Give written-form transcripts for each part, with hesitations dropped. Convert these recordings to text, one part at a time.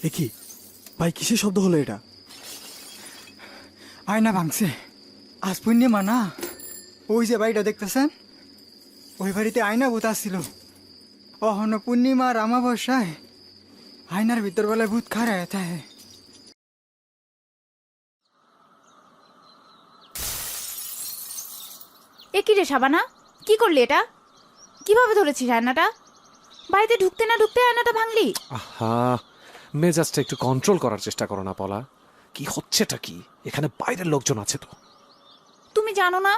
কি ভাই, কিসের শব্দ হলো এটা? আয়না ভাঙছে। আজ পূর্ণিমা না, ওই যে বাড়িটা দেখতেছেন, ওই বাড়িতে আয়না ভূত আসছিল। অহন পূর্ণিমা আর আমাবস্যায় আয়নার ভিতর বেলায় ভূত খাড়ায় থাকে। এ কি রে শাবানা, কি করলি এটা? কিভাবে ধরেছিস আয়নাটা? বাড়িতে ঢুকতে না ঢুকতে আয়নাটা ভাঙলি? আহা, মেজাজটা একটু কন্ট্রোল করার চেষ্টা করো না পলা। কি হচ্ছেটা কি? এখানে বাইরের লোকজন আছে তো। তুমি জানো না,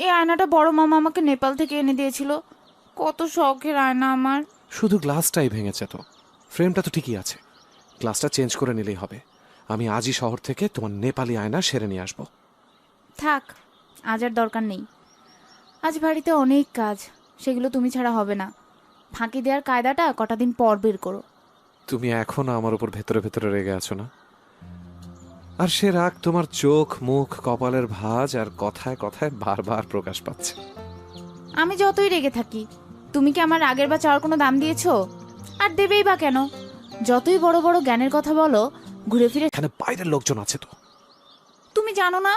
এই আয়নাটা বড় মামা আমাকে নেপাল থেকে এনে দিয়েছিল। কত শখের আয়না আমার। শুধু গ্লাসটাই ভেঙেছে তো, ফ্রেমটা তো ঠিকই আছে। গ্লাসটা চেঞ্জ করে নিলেই হবে। আমি আজই শহর থেকে তোমার নেপালি আয়না সেরে নিয়ে আসবো। থাক, আজ আর দরকার নেই। আজ বাড়িতে অনেক কাজ, সেগুলো তুমি ছাড়া হবে না। ফাঁকি দেওয়ার কায়দাটা কটা দিন পর বের করো। তুমি এখনো আমার উপর ভেতরে ভেতরে রেগে আছো না? আর সে রাগ তোমার চোখ, মুখ, কপালের ভাঁজ আর কথায় কথায় বারবার প্রকাশ পাচ্ছে। আমি যতই রেগে থাকি, তুমি কি আমার রাগের বা চাওয়ার কোনো দাম দিয়েছো? আর দেবেই বা কেন? যতই বড় বড় জ্ঞানের কথা বলো, ঘুরে ফিরে এখানে বাইরের লোকজন আছে তো। তুমি জানো না,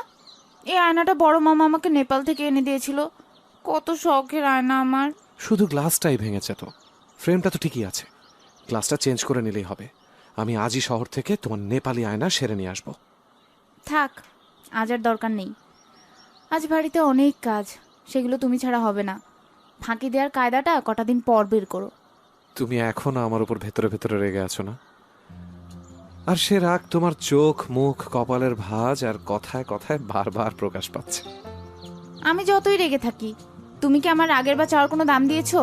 এই আয়নাটা বড় মামা আমাকে নেপাল থেকে এনে দিয়েছিল। কত শখের আয়না আমার। শুধু গ্লাসটাই ভেঙেছে তো, ফ্রেমটা তো ঠিকই আছে। গ্লাসটা চেঞ্জ করে নিলেই হবে। আমি আজই শহর থেকে তোমার নেপালি আয়না সেরে নিয়ে আসবো। থাক, আজ আর দরকার নেই। আজ বাড়িতে অনেক কাজ, সেগুলো তুমি ছাড়া হবে না। ফাঁকি দেওয়ার কায়দাটা কটা দিন পর বের করো। তুমি এখনো আমার উপর ভেতরে ভেতরে রেগে আছো না? আর সে রাগ তোমার চোখ, মুখ, কপালের ভাঁজ আর কথায় কথায় বারবার প্রকাশ পাচ্ছে। আমি যতই রেগে থাকি, তুমি কি আমার রাগের বা চাওয়ার কোনো দাম দিয়েছো?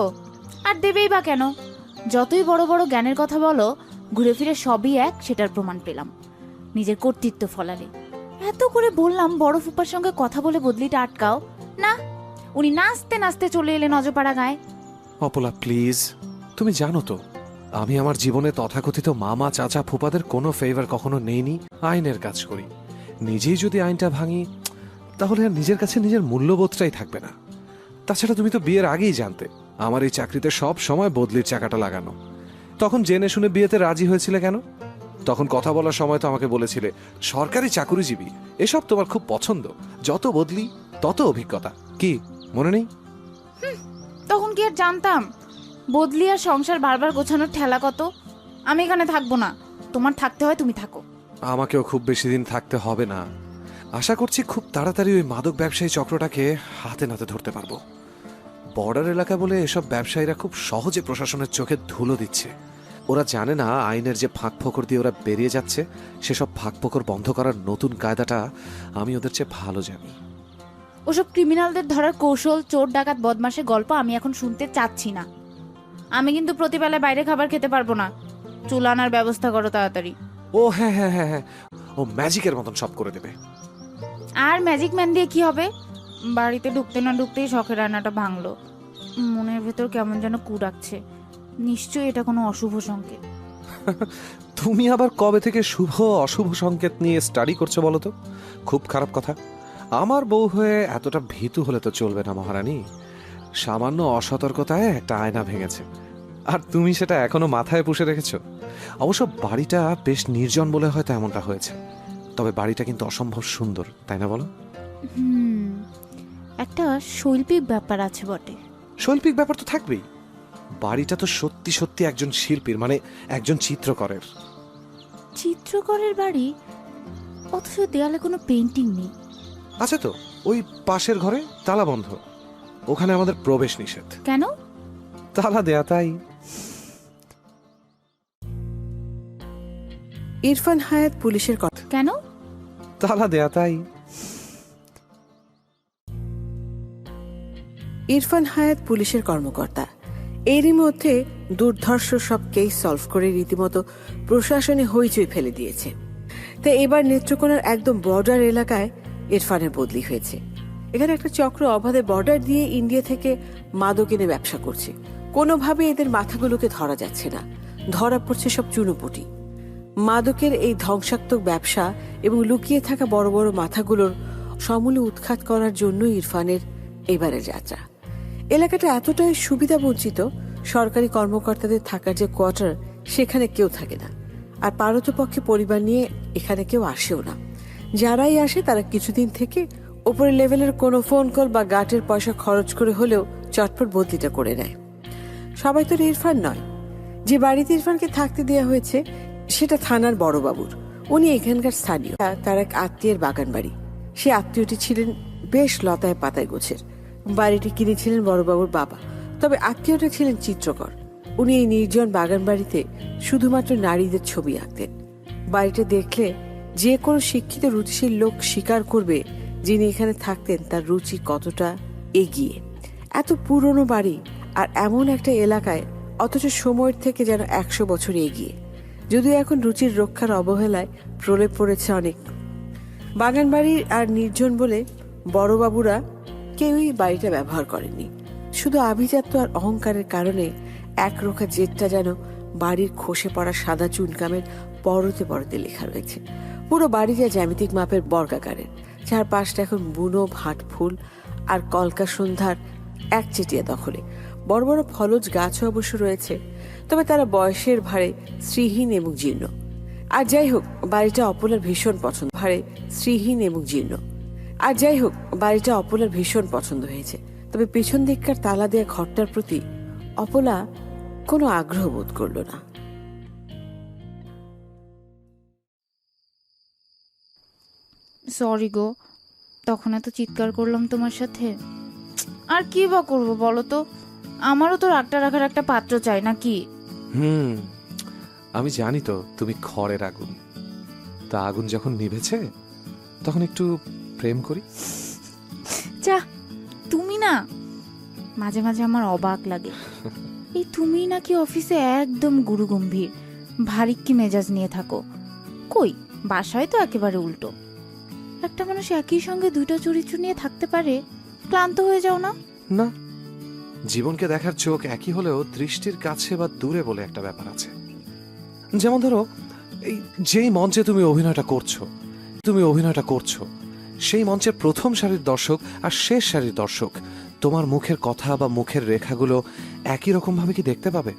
আর দেবেই বা কেন? যতই বড় বড় জ্ঞানের কথা বলো, ঘুরে ফিরে সবই এক, সেটার প্রমাণ পেলাম নিজের কর্তৃত্ব ফলালে। এত করে বললাম বড় ফুপার সঙ্গে কথা বলে বদলিটা আটকাও না, উনি নাচতে নাচতে চলে এলেন অজপাড়া গায়ে। অপলা প্লিজ, তুমি জানো তো আমি আমার জীবনে তথাকথিত মামা, চাচা, ফুপাদের কোনো ফেভার কখনো নেইনি। আইনের কাজ করি। নিজেই যদি আইনটা ভাঙি, তাহলে আর নিজের কাছে নিজের মূল্যবোধটাই থাকবে না। তাছাড়া তুমি তো বিয়ের আগেই জানতে আমার এই চাকরিতে সব সময় বদলির চাকাটা লাগানো। তখন জেনে শুনে বিয়েতে রাজি হয়েছিলে কেন? তখন কথা বলার সময় তো আমাকে বলেছিলে সরকারি চাকুরিজীবী, এসব তোমার খুব পছন্দ। যত বদলি তত অভিজ্ঞতা। কি মনে নেই? তখন কি আর জানতাম বদলি আর সংসার বারবার গোছানোর ঠেলা কত। আমি এখানে থাকবো না, তোমার থাকতে হয় তুমি থাকো। আমাকেও খুব বেশি দিন থাকতে হবে না। আশা করছি খুব তাড়াতাড়ি ওই মাদক ব্যবসায়ী চক্রটাকে হাতে নাতে ধরতে পারবো। বর্ডার এলাকা বলে এসব ব্যবসায়ীরা খুব সহজে প্রশাসনের চোখে ধুলো দিচ্ছে। ওরা জানে না আইনের যে ফাঁক ফোকর দিয়ে ওরা বেরিয়ে যাচ্ছে, সেসব ফাঁক ফোকর বন্ধ করার নতুন কায়দাটা আমি ওদের চেয়ে ভালো জানি। ওসব ক্রিমিনালদের ধরার কৌশল, চোর ডাকাত বদমাশের গল্প আমি এখন শুনতে চাচ্ছি না। আমি কিন্তু প্রতিবেলায় বাইরে খাবার খেতে পারবো না। চুল আনার ব্যবস্থা করো তাড়াতাড়ি। ও হ্যাঁ হ্যাঁ হ্যাঁ হ্যাঁ, ও ম্যাজিকের মতন সব করে দেবে। আর ম্যাজিক ম্যান দিয়ে কি হবে? বাড়িতে ঢুকতে না ঢুকতেই শখের রান্নাটা ভাঙলো। মনের ভেতর কেমন যেন কু ডাকছে। নিশ্চয়ই এটা কোনো অশুভ সংকেত। তুমি আবার কবে থেকে শুভ অশুভ সংকেত নিয়ে স্টাডি করছো বলো তো? খুব খারাপ কথা। আমার বউ হয়ে এতটা ভীতু হলে তো চলবে না মহারানী। সামান্য অসতর্কতায় একটা আয়না ভেঙেছে, আর তুমি সেটা এখনো মাথায় পুষে রেখেছো। অবশ্য বাড়িটা বেশ নির্জন বলে হয়তো এমনটা হয়েছে, তবে বাড়িটা কিন্তু অসম্ভব সুন্দর, তাই না বলো? একটা শৈল্পিক ব্যাপার আছে বটে। শৈল্পিক ব্যাপার তো থাকবেই। বাড়িটা তো সত্যি সত্যি একজন শিল্পীর, মানে একজন চিত্রকরের। চিত্রকরের বাড়ি, অথচ দেয়ালে কোনো পেন্টিং নেই। আছে তো, ওই পাশের ঘরে তালা বন্ধ। ওখানে আমাদের প্রবেশ নিষেধ। কেন? তালা দেয়া, তাই। ইরফান হায়াত পুলিশের কথা। কেন? তালা দেয়া, তাই। ইরফান হায়াত পুলিশের কর্মকর্তা। এরই মধ্যে দুর্ধর্ষ সব কেস সলভ করে রীতিমতো প্রশাসনে হইচই ফেলে দিয়েছে। তাই এবার নেত্রকোনার একদম বর্ডার এলাকায় ইরফানের বদলি হয়েছে। এখানে একটা চক্র অবাধে বর্ডার দিয়ে ইন্ডিয়া থেকে মাদক এনে ব্যবসা করছে। কোনোভাবে এদের মাথাগুলোকে ধরা যাচ্ছে না, ধরা পড়ছে সব চুনোপুটি। মাদকের এই ধ্বংসাত্মক ব্যবসা এবং লুকিয়ে থাকা বড় বড় মাথাগুলোর সমূলে উৎখাত করার জন্য ইরফানের এবারের যাত্রা। এলাকাটা এতটাই সুবিধা বঞ্চিত, সরকারি কর্মকর্তাদের থাকার যে কোয়ার্টার, সেখানে কেউ থাকে না। আর পারতপক্ষে পরিবার নিয়ে এখানে কেউ আসেও না। যারাই আসে তারা কিছুদিন থেকে ওপরের লেভেলের কোনো ফোন কল বা গাটের পয়সা খরচ করে হলেও চটপট বদলিটা করে নেয়। সবাই তো ইরফান নয়। যে বাড়িতে ইরফানকে থাকতে দেওয়া হয়েছে সেটা থানার বড়বাবুর, উনি এখানকার স্থানীয়। তার এক আত্মীয়ের বাগান বাড়ি। সে আত্মীয়টি ছিলেন বেশ লতায় পাতায় গোছের। বাড়িটি কিনেছিলেন বড়বাবুর বাবা, তবে আত্মীয়টা ছিলেন চিত্রকর। উনি এই নির্জন বাগান বাড়িতে শুধুমাত্র নারীদের ছবি আঁকতেন। বাড়িটা দেখলে যে কোনো শিক্ষিত রুচিশীল লোক স্বীকার করবে যিনি এখানে থাকতেন তার রুচি কতটা এগিয়ে। এত পুরনো বাড়ি আর এমন একটা এলাকায়, অথচ সময়ের থেকে যেন 100 বছর এগিয়ে। যদিও এখন রুচির রক্ষার অবহেলায় প্রলেপ পড়েছে অনেক। বাগান বাড়ির আর নির্জন বলে বড়বাবুরা কেউই বাড়িটা ব্যবহার করেননি। শুধু আভিজাত্য আর অহংকারের কারণে একরোখা জেদটা যেন বাড়ির খসে পড়া সাদা চুনকামের পরতে পরতে লেখা রয়েছে। পুরো বাড়িটা জ্যামিতিক মাপের বর্গাকারের, যার পাশটা এখন বুনো ভাট ফুল আর কলকা সন্ধ্যার একচেটিয়া দখলে। বড় বড় ফলজ গাছও অবশ্য রয়েছে, তবে তারা বয়সের ভারে শ্রীহীন এবং জীর্ণ। আর যাই হোক, বাড়িটা অপলার ভীষণ পছন্দ হয়েছে। তবে পেছন দিককার তালা দেয়া ঘরটার প্রতি অপলা কোনো আগ্রহ বোধ করল না। সরি গো, তখন এত চিৎকার করলাম তোমার সাথে। আর কি বা করবো বলো তো, আমারও তো রাগটা রাখার একটা পাত্র চাই নাকি? আমি জানি তো তুমি খড়ের আগুন। তা আগুন যখন নিভেছে তখন একটু প্রেম করি। যা, তুমি না মাঝে মাঝে আমার অবাক লাগে। এই তুমি নাকি অফিসে একদম গুরু গম্ভীর ভারিক্কি মেজাজ নিয়ে থাকো, কই বাসায় তো একেবারে উল্টো। একটা মানুষ একই সঙ্গে দুইটা চরিত্র নিয়ে থাকতে পারে? ক্লান্ত হয়ে যাও না? না, জীবনকে দেখার চোখ একই হলেও দৃষ্টির কাছে বা দূরে বলে একটা ব্যাপার আছে। যেমন ধরো, এই যেই মঞ্চে তুমি অভিনয়টা করছো সেই মঞ্চের প্রথম সারির দর্শক আর শেষ সারির দর্শক তোমার মুখের কথা বা মুখের রেখাগুলো একই রকম ভাবে কি দেখতে পাবে?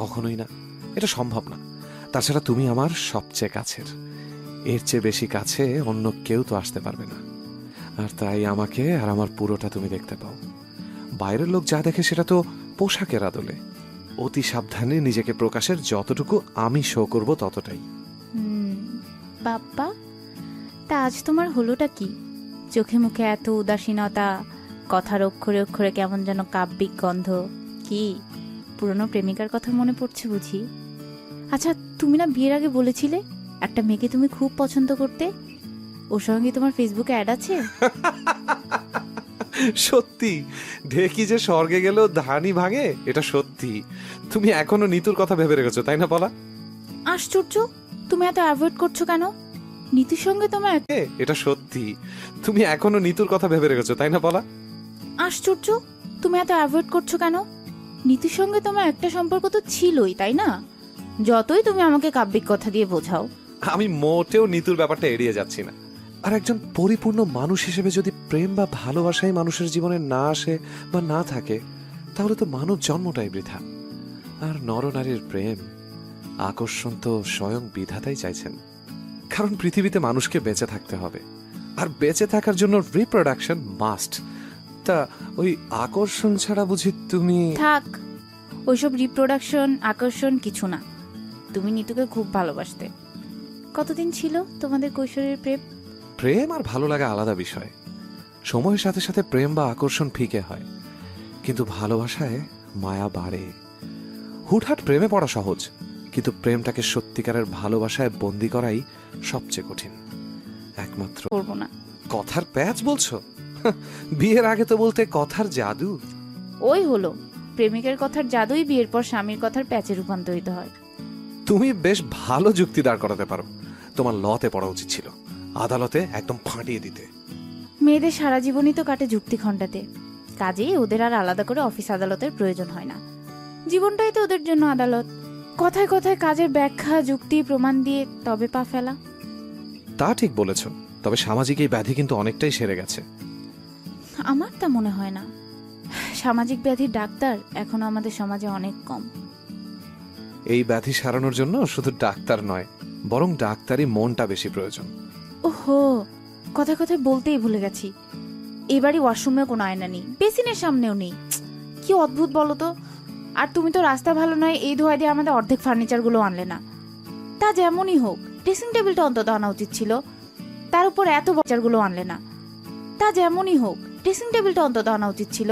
কখনোই না, এটা সম্ভব না। তাছাড়া তুমি আমার সবচেয়ে কাছের, এর চেয়ে বেশি কাছে অন্য কেউ তো আসতে পারবে না। আর তাই আমাকে আর আমার পুরোটা তুমি দেখতে পাও। বাইরের লোক যা দেখে সেটা তো পোশাকের আদলে। অতি সাবধানে নিজেকে প্রকাশের যতটুকু আমি শো করব ততটাই। বাপ্পা, তা আজ তোমার হলোটা কি? চোখে মুখে এত উদাসীনতা, কথার অক্ষরে অক্ষরে কেমন যেন কাব্যিক গন্ধ। কি পুরনো প্রেমিকার কথা মনে পড়ছে বুঝি? আচ্ছা, তুমি না বিয়ের আগে বলেছিলে একটা মেয়েকে তুমি খুব পছন্দ করতে, ওর সঙ্গে তোমার ফেসবুকে অ্যাড আছে? সত্যি, ঢেকি যে স্বর্গে গেলেও ধানই ভাঙে, এটা সত্যি। তুমি এখনো নিতুর কথা ভেবে রেখেছো, তাই না বলা? আশ্চর্য, তুমি এত অ্যাভয়েড করছো কেন? নীতির সঙ্গে তোমার এটা সত্যি, তুমি এখনো নিতুর কথা ভেবে রেখেছো, তাই না বলা? আশ্চর্য, তুমি এত অ্যাভয়েড করছো কেন? নীতির সঙ্গে তোমার একটা সম্পর্ক তো ছিলই, তাই না? যতই তুমি আমাকে কাব্যিক কথা দিয়ে বোঝাও, আমি মোটেও নিতুর ব্যাপারটা এড়িয়ে যাচ্ছি না। আর একজন পরিপূর্ণ মানুষ হিসেবে যদি প্রেম বা ভালোবাসাই মানুষের জীবনে না আসে বা না থাকে, তাহলে তো মানব জন্মটাই বৃথা। আর নরনারীর প্রেম আকর্ষণ তো স্বয়ং বিধাতাই চাইছেন। কারণ পৃথিবীতে মানুষকে বেঁচে থাকতে হবে, আর বেঁচে থাকার জন্য রিপ্রোডাকশন মাস্ট। তা ওই আকর্ষণ ছাড়া বুঝি তুমি? থাক, ওইসব রিপ্রোডাকশন আকর্ষণ কিছু না। তুমি নিতুকে খুব ভালোবাসতে। কতদিন ছিল তোমাদের কৈশোরের প্রেম? প্রেম আর ভালো লাগা আলাদা বিষয়। সময়ের সাথে সাথে প্রেম বা আকর্ষণ ফিকে হয়, কিন্তু ভালোবাসায় মায়া বাড়ে। হুটহাট প্রেমে পড়া সহজ, কিন্তু প্রেমটাকে সত্যিকারের ভালোবাসায় বন্দি করাই সবচেয়ে কঠিন। একমাত্র করবো না। কথার প্যাচ বলছো? বিয়ের আগে তো বলতে কথার জাদু। ওই হলো, প্রেমিকের কথার জাদুই বিয়ের পর স্বামীর কথার প্যাচে রূপান্তরিত হয়। তুমি বেশ ভালো যুক্তি দাঁড় করাতে পারো। তোমার লতে পড়া উচিত ছিল, আদালতে একদম ফাটিয়ে দিতে। মেয়েদের সারা জীবনই তো কাটে যুক্তি খণ্ডাতে, কাজেই ওদের আর আলাদা করে অফিস আদালতের প্রয়োজন হয় না। জীবনটাই তো ওদের জন্য আদালত। কথায় কথায় কাজের ব্যাখ্যা, যুক্তি, প্রমাণ দিয়ে তবে পা ফেলা। তা ঠিক বলেছ, তবে সামাজিক এই ব্যাধি কিন্তু অনেকটাই সেরে গেছে। আমার তা মনে হয় না। সামাজিক ব্যাধির ডাক্তার এখনো আমাদের সমাজে অনেক কম। এই ব্যাধি সারানোর জন্য শুধু ডাক্তার নয়, বরং ডাক্তারি মনটা বেশি প্রয়োজন। ওহো, কথায় কথায় বলতেই ভুলে গেছি, এবারই ওয়াশরুমেও কোনো আয়না নেই, বেসিনের সামনেও নেই। কি অদ্ভুত বলো তো। আর তুমি তো রাস্তা ভালো নয় এই ধোয়া দিয়ে আমাদের অর্ধেক ফার্নিচারগুলো আনলে না। তা যেমনই হোক, ড্রেসিং টেবিলটা অন্তত আনা উচিত ছিল। তার উপর এত বাচ্চারগুলো আনলে না। তা যেমনই হোক, ড্রেসিং টেবিলটা অন্তত আনা উচিত ছিল।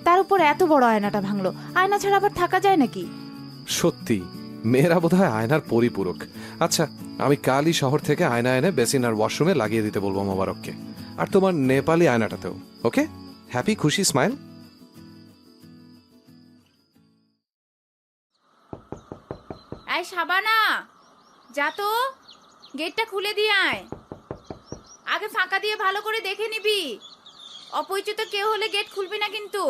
তার উপর এত বড় আয়নাটা ভাঙলো। আয়না ছাড়া আবার থাকা যায় নাকি? সত্যি মেয়েরা বোধহয় আয়নার পরিপূরক। আচ্ছা, আমি কালই শহর থেকে আয়না এনে বেসিন আর ওয়াশরুমে লাগিয়ে দিতে বলবো মোবারককে, আর তোমার নেপালি আয়নাটাতেও। ওকে, হ্যাপি, খুশি, স্মাইল। এই শাবানা, যা তো, গেটটা খুলে দিয়ে আয়। আগে ফাঁকা দিয়ে ভালো করে দেখে নিবি, অপরিচিত কেউ হলে গেট খুলবি না কিন্তু।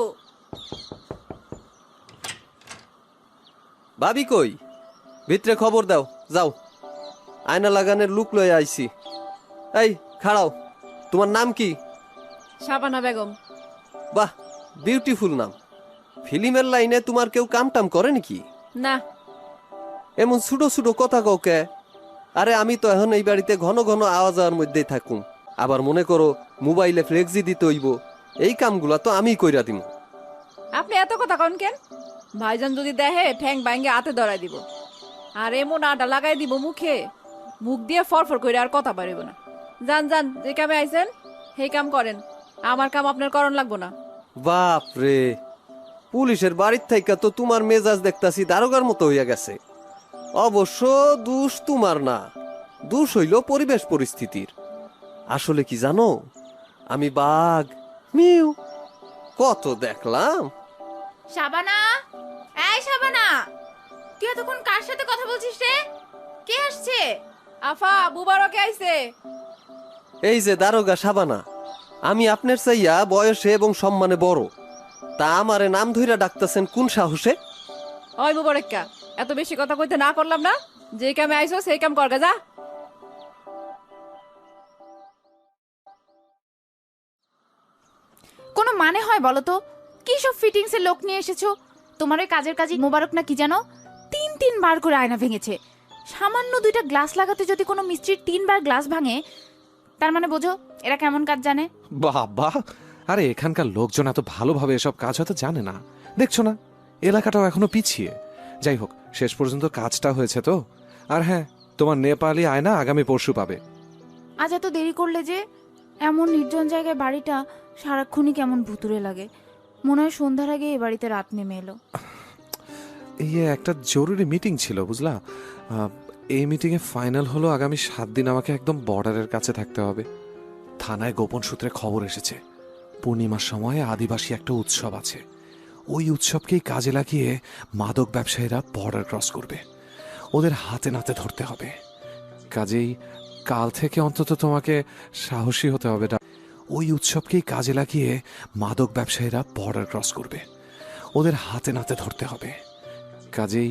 ভাবি কই? ভিতরে খবর দাও, যাও। আয়না লাগানোর লুক লয়ে আইছি। এই খাড়াও, তোমার নাম কি? শাবানা বেগম। বাহ, বিউটিফুল নাম। ফিল্মের লাইনে তোমার কেউ কাম টাম করে নাকি? না। এমন ছোটো ছোটো কথা কওকে? আরে আমি তো এখন এই বাড়িতে ঘন ঘন আওয়াজ যাওয়ার মধ্যেই থাকুম। আবার মনে করো মোবাইলে ফ্লেক্সি দিতে হইব, এই কামগুলা তো আমি কইরা দিম। আপনি এত কথা কন কেন? ভাইজান যদি দেখে ঠ্যাং বাইঙ্গে হাতে ধরাই দিব, আর এমন আটা লাগাই দিব মুখে, মুখ দিয়ে ফরফর করে আর কথা পারিব না। যান যান, যে কামে আইছেন সেই কাম করেন, আমার কাম আপনার করণ লাগবো না। বাপ রে, পুলিশের বাড়ির থেকে তো তোমার মেজাজ দেখতাছি দারোগার মতো হইয়া গেছে। অবশ্য দোষ তোমার না, দোষ হইল পরিবেশ পরিস্থিতির। আসলে কি জানো, আমি বাঘ মিউ কত দেখলাম। শাবানা, এই শাবানা, তুই এতক্ষণ কার সাথে কথা বলছিস রে? কে আসছে? আফা, বুবারকে আইছে। এই যে দারোগা শাবানা, আমি আপনার চাইয়া বয়সে এবং সম্মানে বড়, তা আমারে নাম ধইরা ডাকতেছেন কোন সাহসে? ওই বুবারক্কা, এত বেশি কথা কইতে না করলাম না, যে কামে আইছো সেই কাম করগা, যা। কোনো মানে হয় বলো তো? কি সব ফিটিংস এর লোক নিয়ে এসেছো? তোমার ওই কাজের কাজে মোবারক না কি জানো, 3 বার করে আয়না ভেঙেছে। সামান্য 2টা গ্লাস লাগাতে যদি কোনো মিস্ত্রির 3বার গ্লাস ভাঙে, তার মানে বোঝো এরা কেমন কাজ জানে। বাবা, আরে এখানকার লোকজন এত ভালোভাবে এসব কাজ হয়তো জানে না, দেখছো না এলাকাটাও এখনো পিছিয়ে। যাই হোক, শেষ পর্যন্ত কাজটা হয়েছে তো। আর হ্যাঁ, তোমার নেপালি আয়না আগামী পরশু পাবে। আজ এত দেরি করলে যে? এমন নির্জন জায়গায় বাড়িটা সারাক্ষণই কেমন ভুতুরে লাগে। মনে হয় সন্ধ্যার আগে এই বাড়িতে রাত নেমে এলো। এই একটা জরুরি মিটিং ছিল বুঝলা। এই মিটিংয়ে ফাইনাল হলো আগামী 7 দিন আমাকে একদম বর্ডারের কাছে থাকতে হবে। থানায় গোপন সূত্রে খবর এসেছে, পূর্ণিমার সময় আদিবাসী একটা উৎসব আছে। ওই উৎসবকেই কাজে লাগিয়ে মাদক ব্যবসায়ীরা বর্ডার ক্রস করবে। ওদের হাতে নাতে ধরতে হবে। কাজেই কাল থেকে অন্তত তোমাকে সাহসী হতে হবে। ওই উৎসবকেই কাজে লাগিয়ে মাদক ব্যবসায়ীরা বর্ডার ক্রস করবে। ওদের হাতে নাতে ধরতে হবে। কাজেই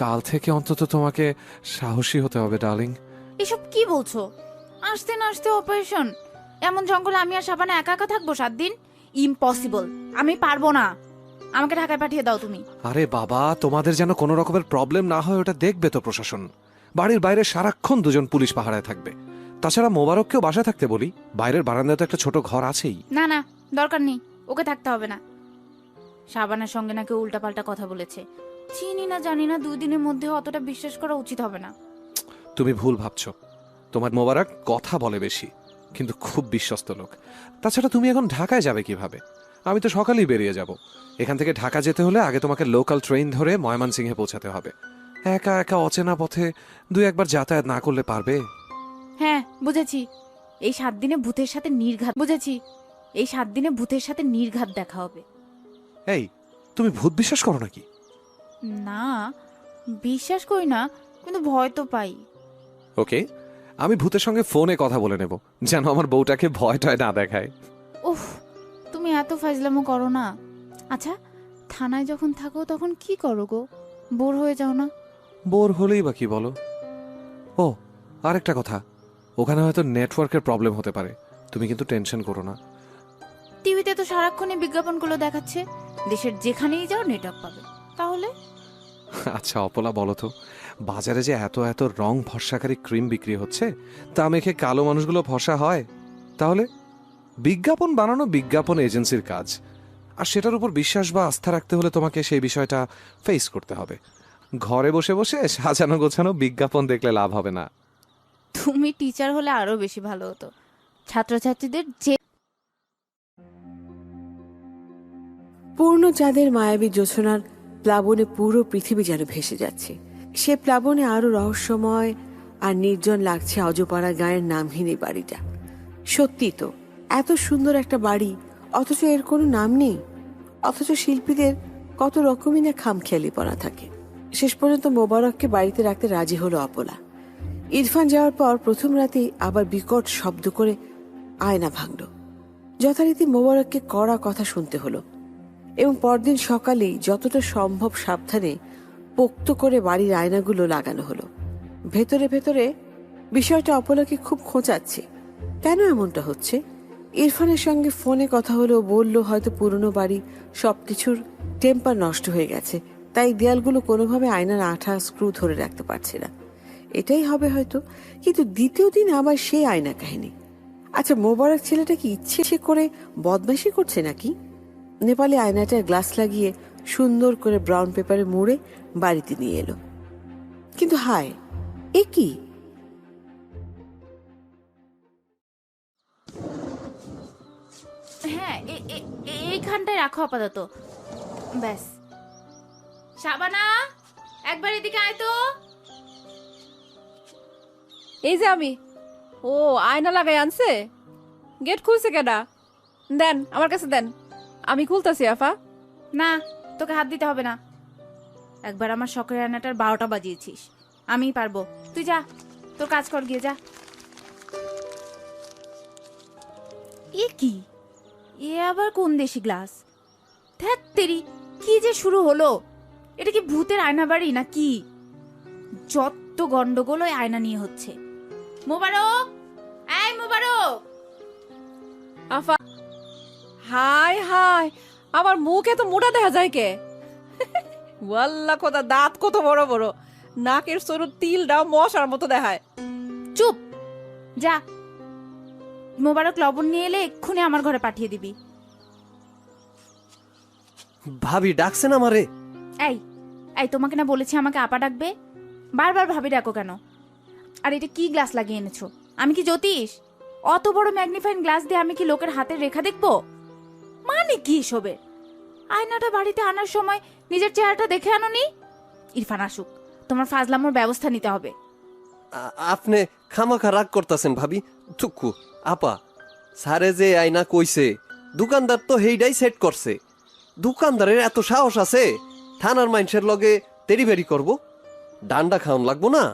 কাল থেকে অন্তত তোমাকে সাহসী হতে হবে ডার্লিং। এসব কি বলছো? আসতে না আসতে অপারেশন? এমন জঙ্গলে আমি আর শাবানা একা একা থাকবো 7 দিন? ইম্পসিবল, আমি পারবো না। আমাকে ঢাকায় পাঠিয়ে দাও তুমি। আরে বাবা, তোমাদের যেন কোনো রকমের প্রবলেম না হয় ওটা দেখবে তো প্রশাসন। বাড়ির বাইরে সারাক্ষণ 2জন পুলিশ পাহারায় থাকবে। তাছাড়া মোবারককেও বাসায় থাকতে বলি, বাইরের বারান্দায় তো একটা ছোট ঘর আছেই। না না, দরকার নেই, ওকে থাকতে হবে না। শাবানার সঙ্গে নাকি উল্টাপাল্টা কথা বলেছে। চিনি না জানি না, 2 দিনের মধ্যে অতটা বিশ্বাস করা উচিত হবে না। তুমি ভুল ভাবছো। তোমার মোবারক কথা বলে বেশি, কিন্তু খুব বিশ্বস্ত লোক। তাছাড়া তুমি এখন ঢাকায় যাবে কিভাবে? আমি তো সকালেই বেরিয়ে যাব। এখান থেকে ঢাকা যেতে হলে আগে তোমাকে লোকাল ট্রেন ধরে ময়মনসিংহে পৌঁছাতে হবে। একা একা অচেনা পথে 2-1 বার যাতায়াত না করলে পারবে? হ্যাঁ বুঝেছি, এই 7 দিনে ভূতের সাথে নির্ঘাত দেখা হবে। এই, তুমি ভূত বিশ্বাস করো নাকি? না, বিশ্বাস করি না, কিন্তু ভয় তো পাই। ওকে, আমি ভূতের সঙ্গে ফোনে কথা বলে নেব, যেন আমার বউটাকে ভয় টয় না দেখায়। উফ, তুমি এত ফাজলামো করো না। আচ্ছা, থানায় যখন থাকো তখন কি করো গো? বোর হয়ে যাও না? বোর হলেই বা কি বলো। ও, আরেকটা কথা, ওখানে হয়তো নেটওয়ার্কের প্রবলেম হতে পারে। তুমি কিন্তু টেনশন করো না। টিভিতে তো সারাক্ষণই বিজ্ঞাপনগুলো দেখাচ্ছে, দেশের যেখানেই যাও নেটওয়ার্ক পাবে। তাহলে আচ্ছা অপলা, বলো তো, বাজারে যে এত এত রং ফর্সাকারী ক্রিম বিক্রি হচ্ছে, তা মেখে কালো মানুষগুলো ফর্সা হয়? তাহলে বিজ্ঞাপন বানানো বিজ্ঞাপন এজেন্সির কাজ, আর সেটার উপর বিশ্বাস বা আস্থা রাখতে হলে তোমাকে সেই বিষয়টা ফেস করতে হবে। ঘরে বসে বসে সাজানো গোছানো বিজ্ঞাপন দেখলে লাভ হবে না। তুমি টিচার হলে আরো বেশি ভালো হতো। ছাত্রছাত্রীদের যে পূর্ণ চাঁদের মায়াবী জোছনার প্লাবনে পুরো পৃথিবী যেন ভেসে যাচ্ছে। সে প্লাবনে আরো রহস্যময় আর নির্জন লাগছে অজপাড়া গায়ের নামহীন এই বাড়িটা। সত্যি তো, এত সুন্দর একটা বাড়ি, অথচ এর কোনো নাম নেই। অথচ শিল্পীদের কত রকমই না খামখেয়ালিপনা থাকে। শেষ পর্যন্ত মোবারককে বাড়িতে রাখতে রাজি হলো অপলা। ইরফান যাওয়ার পর প্রথম রাতেই আবার বিকট শব্দ করে আয়না ভাঙল। যথারীতি মোবারককে কড়া কথা শুনতে হলো এবং পরদিন সকালেই যতটা সম্ভব সাবধানে পোক্ত করে বাড়ির আয়নাগুলো লাগানো হলো। ভেতরে ভেতরে বিষয়টা অপলাকে খুব খোঁচাচ্ছে। কেন এমনটা হচ্ছে? ইরফানের সঙ্গে ফোনে কথা হলো, বলল হয়তো পুরনো বাড়ি, সবকিছুর টেম্পার নষ্ট হয়ে গেছে, তাই দেয়ালগুলো কোনোভাবে আয়নার আঠা স্ক্রু ধরে রাখতে পারছে না। এটাই হবে হয়তো। কিন্তু দ্বিতীয় দিন আবার সেই আয়না কাহিনী। আচ্ছা, মোবারক ছেলেটা কি ইচ্ছে করে বদমাইশি করছে নাকি? নেপালি আয়নাটায় গ্লাস লাগিয়ে সুন্দর করে ব্রাউন পেপারে মুড়ে বাড়িতে নিয়ে এলো। কিন্তু হায়, এ কি? হ্যাঁ, এইখানটায় রাখো আপাতত। ব্যাস। শাবানা, একবার এদিকে আয় তো। এই যে আমি। ও, আয়না লাগাই আনছে? গেট খুলছে কেডা? দেন, আমার কাছে দেন, আমি খুলতাছি আফা। না, তোকে হাত দিতে হবে না। একবার আমার শখের রান্নাটার 12টা বাজিয়েছিস। আমিই পারবো, তুই যা, তোর কাজ কর গিয়ে, যা। এ কি? এ আবার কোন দেশি গ্লাস? ধ্যাত তেরি, কি যে শুরু হলো! এটা কি ভূতের আয়না বাড়ি না কি? যত গন্ডগোল ওই আয়না নিয়ে হচ্ছে। মোবারক, এই মোবারক! আফা, হাই হাই, আমার মুখ এত মোটা দেখা যায় কে? ওয়াল্লা খোদা, দাঁত কত বড় বড়, নাকের সরু তিলটাও মশার মতো দেখায়। চুপ, যা। মোবারক লবণ নিয়ে এলে এক্ষুনি আমার ঘরে পাঠিয়ে দিবি। ভাবি ডাকছেন আমারে? এই এই তোমাকে না বলেছি আমাকে আপা ডাকবে? বারবার ভাবি ডাকো কেন? আর এটা কি গ্লাস লাগিয়ে এনেছো? আমি কি জ্যোতিষ? অত বড় ম্যাগনিফাইং গ্লাস দিয়ে আমি কি লোকের হাতের রেখা দেখবো? মানে কি এসবের? আয়নাটা বাড়িতে আনার সময় নিজের চেহারাটা দেখে আনোনি? ইরফান আসুক, তোমার ফাজলামোর ব্যবস্থা নিতে হবে। আপনি খামাখা রাগ করতেছেন ভাবি। থুকু আপা, সারে যে আয়না কইছে, দোকানদার তো হেইডাই সেট করছে। দোকানদারের এত সাহস আছে থানার মানুষের লগে তেড়িবেড়ি করব? ডান্ডা খাওয়ান লাগবো না?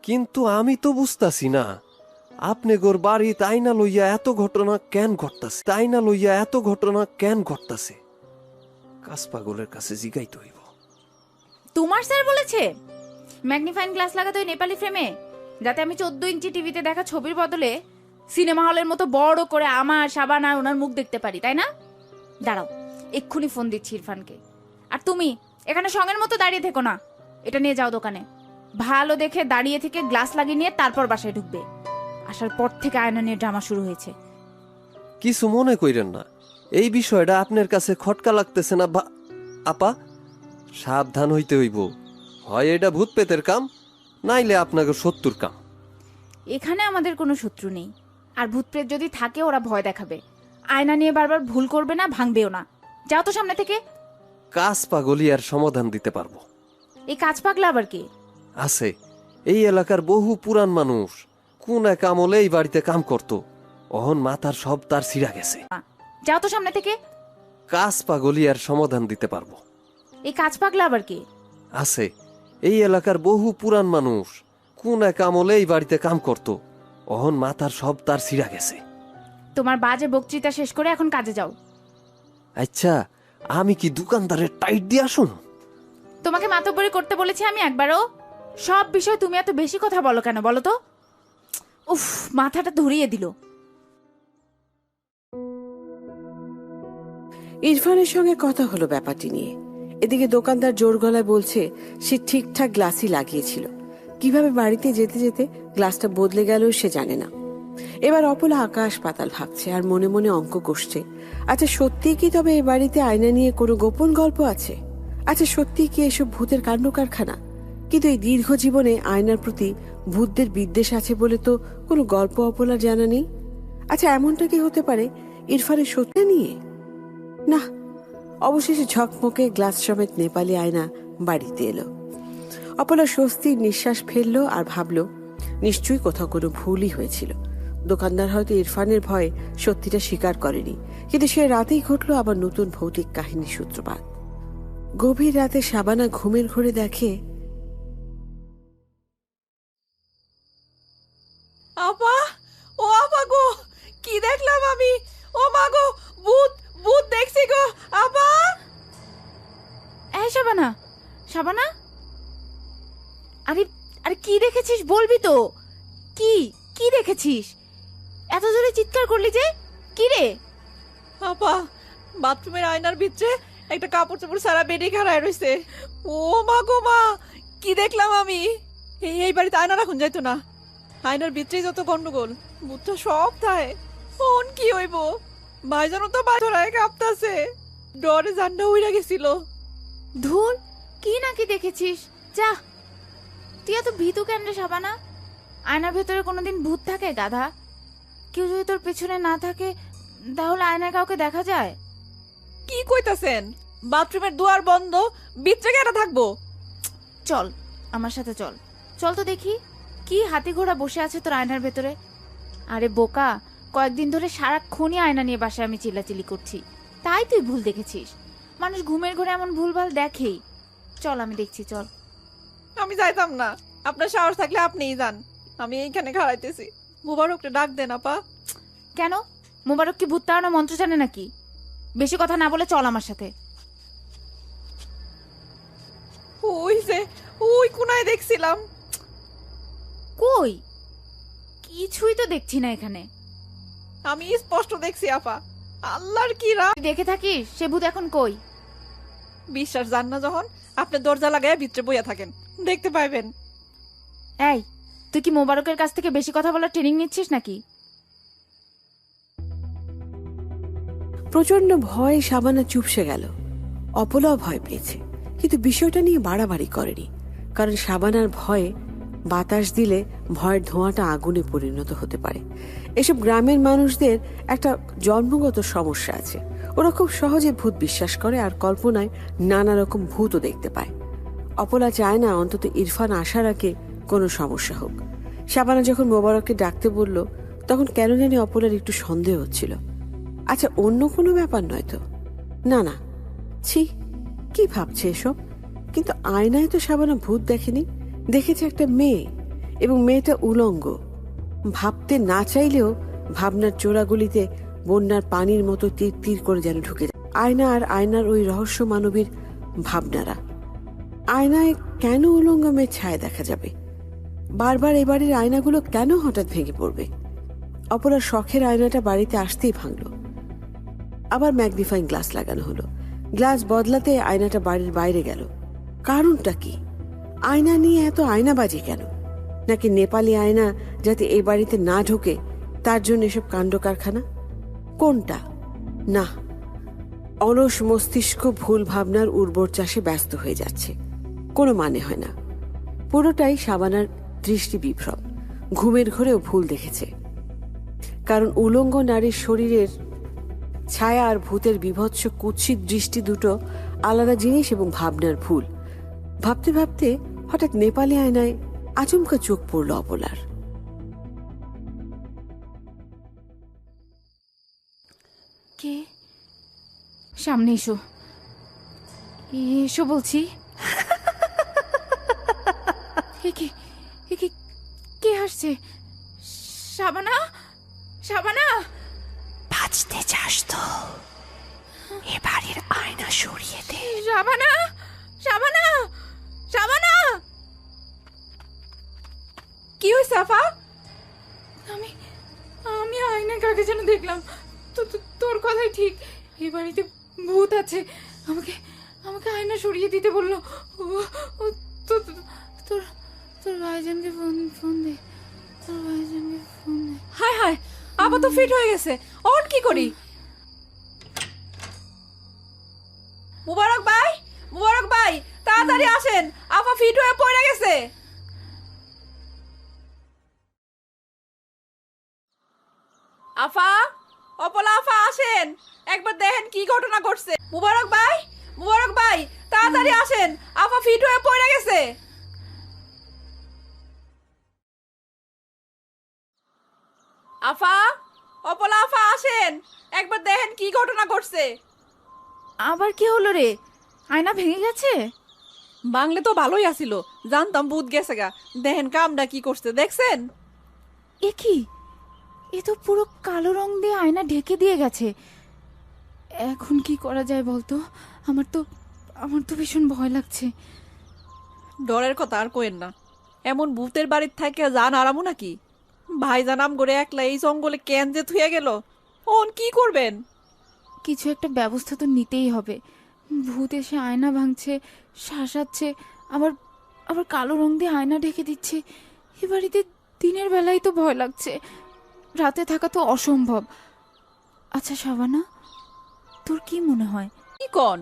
কিন্তু আমি তো বুঝতাছি না, আপনি গোর বাড়িতে আয়না লইয়া এত ঘটনা কেন ঘটতাছে? আয়না লইয়া এত ঘটনা কেন ঘটতাছে? কাজ পাগলের কাছে জিগাইতে হইব। তোমার স্যার বলেছে ম্যাগনিফাইং গ্লাস লাগাতে ওই নেপালি ফ্রেমে, যাতে আমি 14 ইঞ্চি টিভিতে দেখা ছবির বদলে সিনেমা হলের মতো বড় করে আমার শাবানা আর ওনার মুখ দেখতে পারি, তাই না? দাঁড়াও, এক্ষুনি ফোন দিচ্ছি ইরফানকে। আর তুমি এখানে সঙ্গের মতো দাঁড়িয়ে থেকো না, এটা নিয়ে যাও দোকানে। ভালো দেখে দাঁড়িয়ে থেকে গ্লাস লাগিয়ে নিয়ে তারপর বাসায় ঢুকবে। আসার পর থেকে আয়না নিয়ে ড্রামা শুরু হয়েছে। কিছু মনে কইরেন না, এই বিষয়টা আপনার কাছে খটকা লাগতেছে না আপা? সাবধান হইতে হইব, হয় এটা ভূত পেতের কাম, নাইলে আপনাকে শত্রুর কাম। এখানে আমাদের কোনো শত্রু নেই, আর ভূতপ্রেত যদি থাকে ওরা ভয় দেখাবে। আয়না নিয়ে বারবার ভুল করবে না, ভাঙবেও না। যাও তো সামনে থেকে। কাজ পাগলি আর সমাধান দিতে পারবো। এই কাজ পাগলা আবার কি? আছে, এই এলাকার বহু পুরান মানুষ কোন এক আমলে এই বাড়িতে কাম করত, অহন মাথার সব তার ছিঁড়া গেছে। যাও তো সামনে থেকে। কাজ পাগলি আর সমাধান দিতে পারবো। এই কাজ পাগলা আবার কি? আছে, এই এলাকার বহু পুরান মানুষ কোন এক আমলে এই বাড়িতে কাম করত, অহন মাথার সব তার ছিঁড়া গেছে। তোমার বাজে বক্তৃতা শেষ করে এখন কাজে যাও। আচ্ছা, আমি কি দোকানদারের টাইট দিয়ে আসুন? তোমাকে মাতব্বরি করতে বলেছি আমি একবারও? সব বিষয় তুমি এত বেশি কথা বলো কেন বলো তো? উফ, মাথাটা ধরিয়ে দিল। ইরফানের সঙ্গে কথা হলো ব্যাপারটি নিয়ে। এদিকে দোকানদার জোর গলায় বলছে সে ঠিকঠাক গ্লাসই লাগিয়েছিল, কিভাবে বাড়িতে যেতে যেতে গ্লাসটা বদলে গেল সে জানে না। এবার অপলা আকাশ পাতাল ভাবছে আর মনে মনে অঙ্ক কষছে। আচ্ছা সত্যিই কি তবে এ বাড়িতে আয়না নিয়ে কোনো গোপন গল্প আছে? আচ্ছা সত্যিই কি এসব ভূতের কাণ্ড কারখানা? কিন্তু এই দীর্ঘ জীবনে আয়নার প্রতি ভূতদের বিদ্বেষ আছে বলে তো কোনো গল্প অপলার জানা নেই। আচ্ছা এমনটা কি হতে পারে ইরফানের সত্যি নিয়ে? না, অবশেষে ঝকমকে গ্লাস সমেত নেপালি আয়না বাড়িতে এলো। অপলা স্বস্তির নিঃশ্বাস ফেললো আর ভাবলো নিশ্চয়ই কোথাও কোনো ভুলই হয়েছিল। দোকানদার হয়তো ইরফানের ভয়ে সত্যিটা স্বীকার করেনি, কিন্তু সে রাতেই ঘটলো আবার নতুন ভৌতিক কাহিনীর সূত্রপাত। গভীর রাতে শাবানা ঘুমের ঘোরে দেখে আপা, ও আপা গো, কি দেখলাম আমি! ও মা গো, ভূত ভূত দেখছি গো আপা! এই শাবানা, শাবানা, আরে আরে কি দেখেছিস বলবি তো? কি কি দেখেছিস? এত জোরে চিৎকার করলি যে, কি রে? আপা, বাথরুমের আয়নার ভিতরে একটা কাপড় চোপড় সারা বেডে খাড়ায় রইছে। ও মা গো মা, কি দেখলাম আমি! এই বাড়িতে আয়না রাখুন যাইতো না। আয়নার ভিতরেই যত গন্ডগোল, ভূতটা সব থায়। ফোন কি হইব? ভাইজানও তো বাড়ায় কাঁপতাছে, ডরে জান্ডা উইরা গেছিল। ধুর, কি নাকি দেখেছিস? যা, তুই এত ভীতু কেন রে শাবানা? আয়নার ভেতরে কোনোদিন ভূত থাকে গাধা? কেউ যদি তোর পেছনে না থাকে তাহলে আয়নায় কাউকে দেখা যায়? কি কইতাছেন? বাথরুমের দুয়ার বন্ধ, ভিতরে কেন থাকবো? চল আমার সাথে, চল চল তো দেখি কি হাতি ঘোড়া বসে আছে তোর আয়নার ভেতরে। আরে বোকা, কয়েকদিন ধরে সারাক্ষণই আয়না নিয়ে বাসায় আমি চিল্লাচিল্লি করছি, তাই তুই ভুল দেখেছিস। মানুষ ঘুমের ঘরে এমন ভুলভাল দেখেই। চল আমি দেখছি, চল। আমি যাইতাম না, আপনার সাহস থাকলে আপনিই যান, আমি এইখানে খাড়াইতেছি। মুবারককে ডাক দেন আপা। কেন, মোবারক কি ভূত তাড়ানো মন্ত্র জানে নাকি? বেশি কথা না বলে চল আমার সাথে। ওই যে ওই কোনায় দেখছিলাম। কই? কিছুই তো দেখছি না এখানে। আমি স্পষ্ট দেখছি আপা, আল্লাহর কি রাত! তুই দেখে থাকিস, সে ভূত এখন কই? বিশ্বাস জান না যখন, আপনি দরজা লাগায় ভিতরে বইয়া থাকেন, দেখতে পাইবেন। এই, তুই কি মোবারকের কাছ থেকে বেশি কথা বলার ট্রেনিং নিচ্ছিস নাকি? প্রচন্ড ভয়ে শাবানা চুপসে গেল। অপলাও ভয় পেয়েছে, কিন্তু বিষয়টা নিয়ে বাড়াবাড়ি করেনি, কারণ শাবানার ভয়ে বাতাস দিলে ভয়ের ধোঁয়াটা আগুনে পরিণত হতে পারে। এসব গ্রামের মানুষদের একটা জন্মগত সমস্যা আছে, ওরা খুব সহজে ভূত বিশ্বাস করে আর কল্পনায় নানা রকম ভূতও দেখতে পায়। অপলা চায় না অন্তত ইরফান আসার আগে কোনো সমস্যা হোক। শাবানা যখন মোবারককে ডাকতে বলল তখন কেন জানি অপলার একটু সন্দেহ হচ্ছিল। আচ্ছা অন্য কোনো ব্যাপার নয় তো? না না, ছি, কি ভাবছে এসব? কিন্তু আয়নায় তো শাবানা ভূত দেখেনি, দেখেছে একটা মেয়ে, এবং মেয়েটা উলঙ্গ। ভাবতে না চাইলেও ভাবনার চোরাগুলিতে বন্যার পানির মতো তীর তীর করে যেন ঢুকে যায় আয়না আর আয়নার ওই রহস্য মানবীর ভাবনারা। আয়নায় কেন উলঙ্গ মেয়ের ছায়া দেখা যাবে? বারবার এ বাড়ির আয়নাগুলো কেন হঠাৎ ভেঙে পড়বে? অপরার শখের আয়নাটা বাড়িতে আসতেই ভাঙল। আবার ম্যাগনিফাইং গ্লাস লাগানো হলো। গ্লাস বদলাতে আয়নাটা বাড়ির বাইরে গেল। কারণটা কি? আয়না নিয়ে এত আয়নাবাজি কেন? নাকি নেপালি আয়না যাতে এই বাড়িতে না ঢোকে তার জন্য এসব কাণ্ড কারখানা? কোনটা? না, অলস মস্তিষ্ক ভুল ভাবনার উর্বর চাষে ব্যস্ত হয়ে যাচ্ছে, কোনো মানে হয় না। পুরোটাই শাবানার দৃষ্টি বিভ্রম। ঘুমের ঘরেও ভুল দেখেছে, কারণ উলঙ্গ নারীর শরীরের ছায়া আর ভূতের বিভৎস কুৎসিত দৃষ্টি দুটো আলাদা জিনিস এবং ভাবনার ভুল। ভাবতে ভাবতে হঠাৎ নেপালি আয়নায় আচমকা চোখ পড়ল অপলার। কে? সামনে এসো, এসো বলছি। কে হাসছে? শাবানা, শাবানা! বাঁচতে চাস তো? এ বাড়ির আয়না সরিয়ে দে। শাবানা, শাবানা, শাবানা! কি হয়েছে আপা? আমি আমি আয়নায় কাকে যেন দেখলাম। তোর কথাই ঠিক, এই বাড়িতে ভূত আছে। আমাকে আমাকে আয়না সরিয়ে দিতে বললো। ও তোর তোর তোর ভাইজানকে ফোন দে, তোর ভাইজানকে ফোন দে। হায় হায়, আবার তো ফিট হয়ে গেছে, অন কি করি? মুবারক ভাই, মুবারক ভাই, তাড়াতাড়ি আসেন, আপা ফিট হয়ে পড়ে গেছে। আফা, অপলা আফা আসেন, একবার দেখেন কি ঘটনা ঘটছে। মুবারক ভাই, মুবারক ভাই, তাড়াতাড়ি আসেন, আপা ফিট হয়ে পড়ে গেছে। আফা, অপলা আফা আসেন, একবার দেখেন কি ঘটনা ঘটছে। আবার কি হলো রে? আয়না ভেঙে গেছে? বাংলে তো ভালোই আছিল, জানতাম ভূত গেছে গা। দেখেন কামটা কি করছে, দেখছেন? এ কি, এ তো পুরো কালো রং দিয়ে আয়না ঢেকে দিয়ে গেছে। এখন কি করা যায় বলতো? আমার তো ভীষণ ভয় লাগছে। ডরের কথা আর কোয়েন না, এমন ভূতের বাড়ির থেকে জান আরামু নাকি? ভাইজান আম করে একলা এই জঙ্গলে কেন যে থুয়ে গেল, ওন কি করবেন? কিছু একটা ব্যবস্থা তো নিতেই হবে। ভূত এসে আয়না ভাঙছে, শাসাচ্ছে, আবার আবার কালো রং দিয়ে আয়না ঢেকে দিচ্ছে। এ বাড়িতে দিনের বেলায় তো ভয় লাগছে, রাতে থাকা তো অসম্ভব। আচ্ছা শাবানা, তোর কি মনে হয়? কি কন,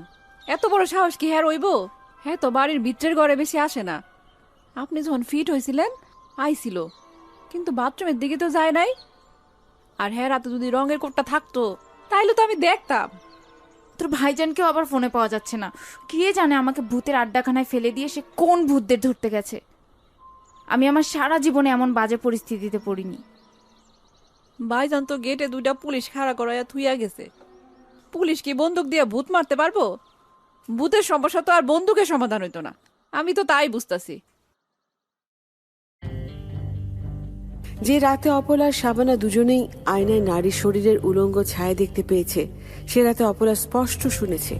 এত বড় সাহস কি হ্যাঁ রইব? হ্যাঁ তো বাড়ির ভিতরের ঘরে বেশি আসে না। আপনি যখন ফিট হয়েছিলেন আইছিল, কিন্তু বাথরুমের দিকে তো যায় নাই। আর হ্যাঁ রাতে যদি রঙের কোটটা থাকতো তাইলে তো আমি দেখতাম। তোর ভাইজানকেও আবার ফোনে পাওয়া যাচ্ছে না। কে জানে আমাকে ভূতের আড্ডাখানায় ফেলে দিয়ে সে কোন ভূতদের ধরতে গেছে। আমি আমার সারা জীবনে এমন বাজে পরিস্থিতিতে পড়িনি। ভাইজান তো গেটে দুইটা পুলিশ খাড়া করাইয়া থুইয়া গেছে। পুলিশ কি বন্দুক দিয়ে ভূত মারতে পারবো? ভূতের সমস্যা তো আর বন্দুকের সমাধান হইতো না। আমি তো তাই বুঝতাছি। যে রাতে অপলা আর শাবানা দুজনেই আয়নায় নারীর শরীরের উলঙ্গ ছায়া দেখতে পেয়েছে, সে রাতে অপলা স্পষ্ট শুনেছে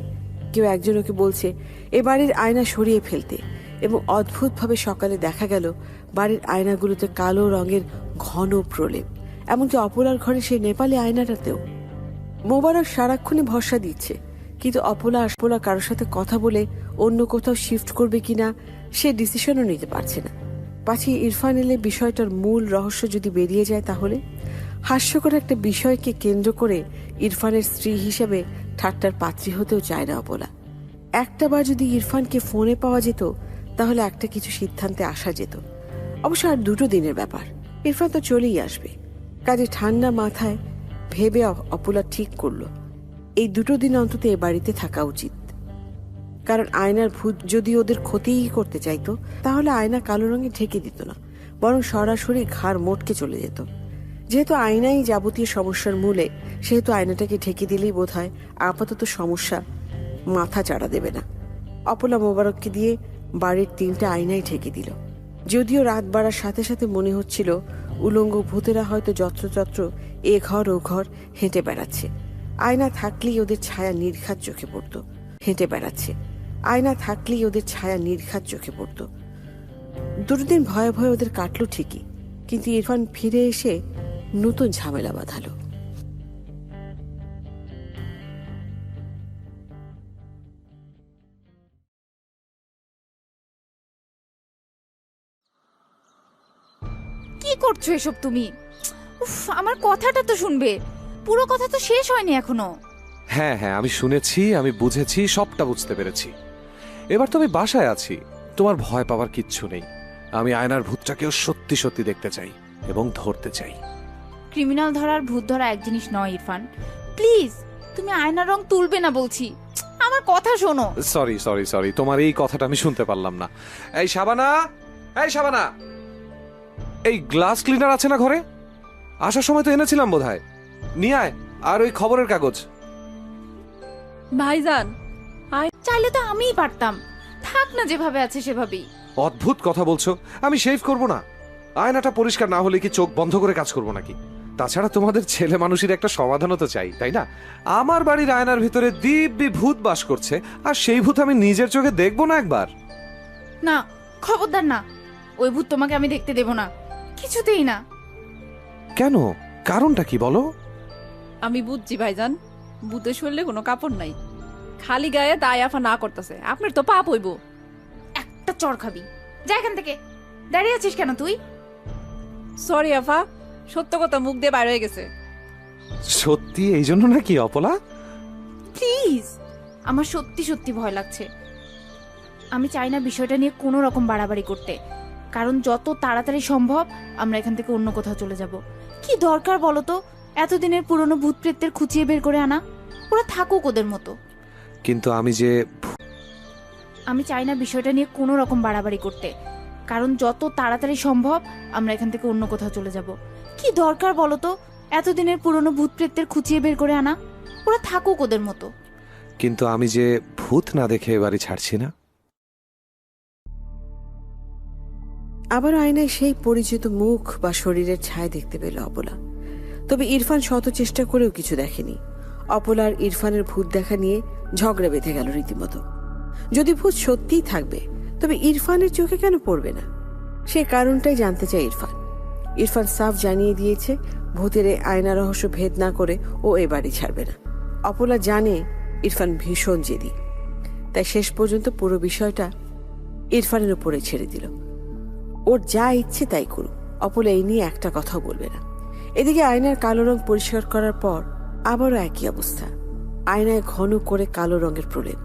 কেউ একজন ওকে বলছে এ বাড়ির আয়না সরিয়ে ফেলতে, এবং অদ্ভুতভাবে সকালে দেখা গেল বাড়ির আয়নাগুলোতে কালো রঙের ঘন প্রলেপ। এমনকি অপলার ঘরে সেই নেপালি আয়নাটাতেও। মোবারক সারাক্ষণই ভরসা দিচ্ছে, কিন্তু অপলা কারোর সাথে কথা বলে অন্য কোথাও শিফট করবে কিনা সে ডিসিশনও নিতে পারছে না। পাছে ইরফান এলে বিষয়টার মূল রহস্য যদি বেরিয়ে যায়, তাহলে হাস্যকর একটা বিষয়কে কেন্দ্র করে ইরফানের স্ত্রী হিসেবে ঠাট্টার পাত্রী হতেও চায় না অপলা। একটাবার যদি ইরফানকে ফোনে পাওয়া যেত, তাহলে একটা কিছু সিদ্ধান্তে আসা যেত। অবশ্য আর 2 দিনের ব্যাপার, ইরফান তো চলেই আসবে। কাজে ঠান্ডা মাথায় ভেবে অপলা ঠিক করলো এই 2 দিন অন্তত এ বাড়িতে থাকা উচিত। কারণ আয়নার ভূত যদি ওদের ক্ষতিই করতে চাইতো, তাহলে আয়না কালো রঙে ঢেকে দিত না, বরং সরাসরি ঘাড় মোটকে চলে যেত। যেহেতু আয়নাই যাবতীয় সমস্যার মূলে, সেহেতু আয়নাটাকে ঢেকে দিলেই বোধহয় আপাতত সমস্যা মাথা চাড়া দেবে না। অপলা মোবারককে দিয়ে বাড়ির 3টা আয়নাই ঢেকে দিল। যদিও রাত বাড়ার সাথে সাথে মনে হচ্ছিল উলঙ্গ ভূতেরা হয়তো যত্রতত্র এ ঘর ও ঘর হেঁটে বেড়াচ্ছে। আয়না থাকলেই ওদের ছায়া নির্ঘাত চোখে পড়ত। হেঁটে বেড়াচ্ছে, আয়না থাকলেই ওদের ছায়া নির্ঘাত চোখে পড়ত। 2 দিন ভয়ে ভয়ে ওদের কাটলো ঠিকই, কিন্তু ইরফান ফিরে এসে নতুন ঝামেলা বাঁধালো। কি করছো এসব তুমি? উফ, আমার কথাটা তো শুনবে, পুরো কথা তো শেষ হয়নি এখনো। হ্যাঁ হ্যাঁ, আমি শুনেছি, আমি বুঝেছি, সবটা বুঝতে পেরেছি। এবার তো আমি বাসায় আছি, তোমার ভয় পাওয়ার কিচ্ছু নেই। আমি আয়নার ভূতটাকেও সত্যি সত্যি দেখতে চাই এবং ধরতে চাই। ক্রিমিনাল ধরার ভূত ধরা এক জিনিস নয় ইরফান, প্লিজ তুমি আয়নার রং তুলবে না বলছি, আমার কথা শোনো। সরি সরি সরি, তোমার এই কথাটা আমি শুনতে পারলাম না। এই শাবানা, এই শাবানা, এই গ্লাস ক্লিনার আছে না ঘরে? আসার সময় তো এনেছিলাম বোধহয়, নিয়ে আয়। আর ওই খবরের কাগজ। ভাইজান চাইলে তো আমিই পারতাম, থাক না যেভাবে আছে সেভাবেই। অদ্ভুত কথা বলছো। আমি শেভ করব না? আয়নাটা পরিষ্কার না হলে কি চোখ বন্ধ করে কাজ করব নাকি? তাছাড়া তোমাদের ছেলে মানুষের একটা সমাধানও তো চাই, তাই না? আমার বাড়ির আয়নার ভিতরে দিব্যি ভূত বাস করছে, আর সেই ভূত আমি নিজের চোখে দেখবো না একবার? না, খবরদার না, ওই ভূত তোমাকে আমি দেখতে দেব না, কিছুতেই না। কেন? কারণটা কি বলো? আমি বুঝছি ভাইজান, ভূতের শরীরে কোনো কাপড় নাই, খালি গায়ে দায় আফা না করতেছে আপনার তো পাপ হইব। একটা চড় খাবি, যা এখান থেকে। দাঁড়িয়ে আছিস কেন তুই? সরি আফা, সত্য কথা মুখ দিয়ে বাইরে হয়ে গেছে। সত্যি এই জন্য নাকি অপলা? প্লিজ, আমার সত্যি সত্যি ভয় লাগছে। আমি চাই না বিষয়টা নিয়ে কোনো রকম বাড়াবাড়ি করতে, কারণ যত তাড়াতাড়ি সম্ভব আমরা এখান থেকে অন্য কোথাও চলে যাব। কি দরকার বলো তো এতদিনের পুরনো ভূত প্রেতদের খুঁচিয়ে বের করে আনা? ওরা থাকুক ওদের মতো। কিন্তু আমি চাই না বিষয়টা নিয়ে কোনো রকম বাড়াবাড়ি করতে, কারণ যত তাড়াতাড়ি সম্ভব আমরা এখান থেকে অন্য কোথাও চলে যাব। কি দরকার বলো তো এতদিনের পুরনো ভূত প্রেতদের খুঁচিয়ে বের করে আনা? ওরা থাকুক ওদের মতো। কিন্তু আমি যে ভূত না দেখে এ বাড়ি ছাড়ছি না। আবার আয়নায় সেই পরিচিত মুখ বা শরীরের ছায়া দেখতে পেল অপলা। তবে ইরফান শত চেষ্টা করেও কিছু দেখেনি। অপলা আর ইরফানের ভূত দেখা নিয়ে ঝগড়া বেঁধে গেল রীতিমতো। যদি ভূত সত্যিই থাকবে তবে ইরফানের চোখে কেন পড়বে না? সে কারণটাই জানতে চায় ইরফান। ইরফান সাফ জানিয়ে দিয়েছে ভূতের এই আয়না রহস্য ভেদ না করে ও এ বাড়ি ছাড়বে না। অপলা জানে ইরফান ভীষণ জেদি, তাই শেষ পর্যন্ত পুরো বিষয়টা ইরফানের উপরে ছেড়ে দিল। ওর যা ইচ্ছে তাই করুক, অপলা এই নিয়ে একটা কথাও বলবে না। এদিকে আয়নার কালো রং পরিষ্কার করার পর আবারও একই অবস্থা। আয়নায় ঘন করে কালো রঙের প্রলেপ।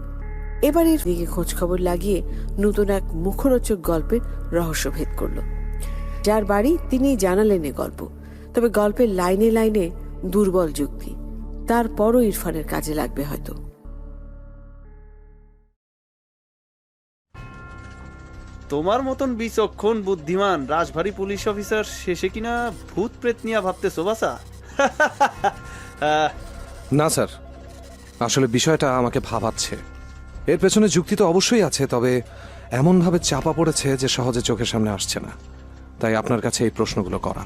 এবার এর দিকে খোঁজ খবর লাগিয়ে নতুন এক মুখরোচক গল্পের রহস্য ভেদ করল। যার বাড়ি তিনি জানালেন এ গল্প, তবে গল্পের লাইনে লাইনে দুর্বল যুক্তি। তারপরও ইরফানের কাজে লাগবে হয়তো। তোমার মতন বিচক্ষণ বুদ্ধিমান রাজভারী পুলিশ অফিসার শেষে কিনা ভূত প্রেত নিয়ে ভাবতেছো বাসা? না স্যার, আসলে বিষয়টা আমাকে ভাবাচ্ছে। এর পেছনে যুক্তি তো অবশ্যই আছে, তবে এমনভাবে চাপা পড়েছে যে সহজে চোখের সামনে আসছে না। তাই আপনার কাছে এই প্রশ্নগুলো করা।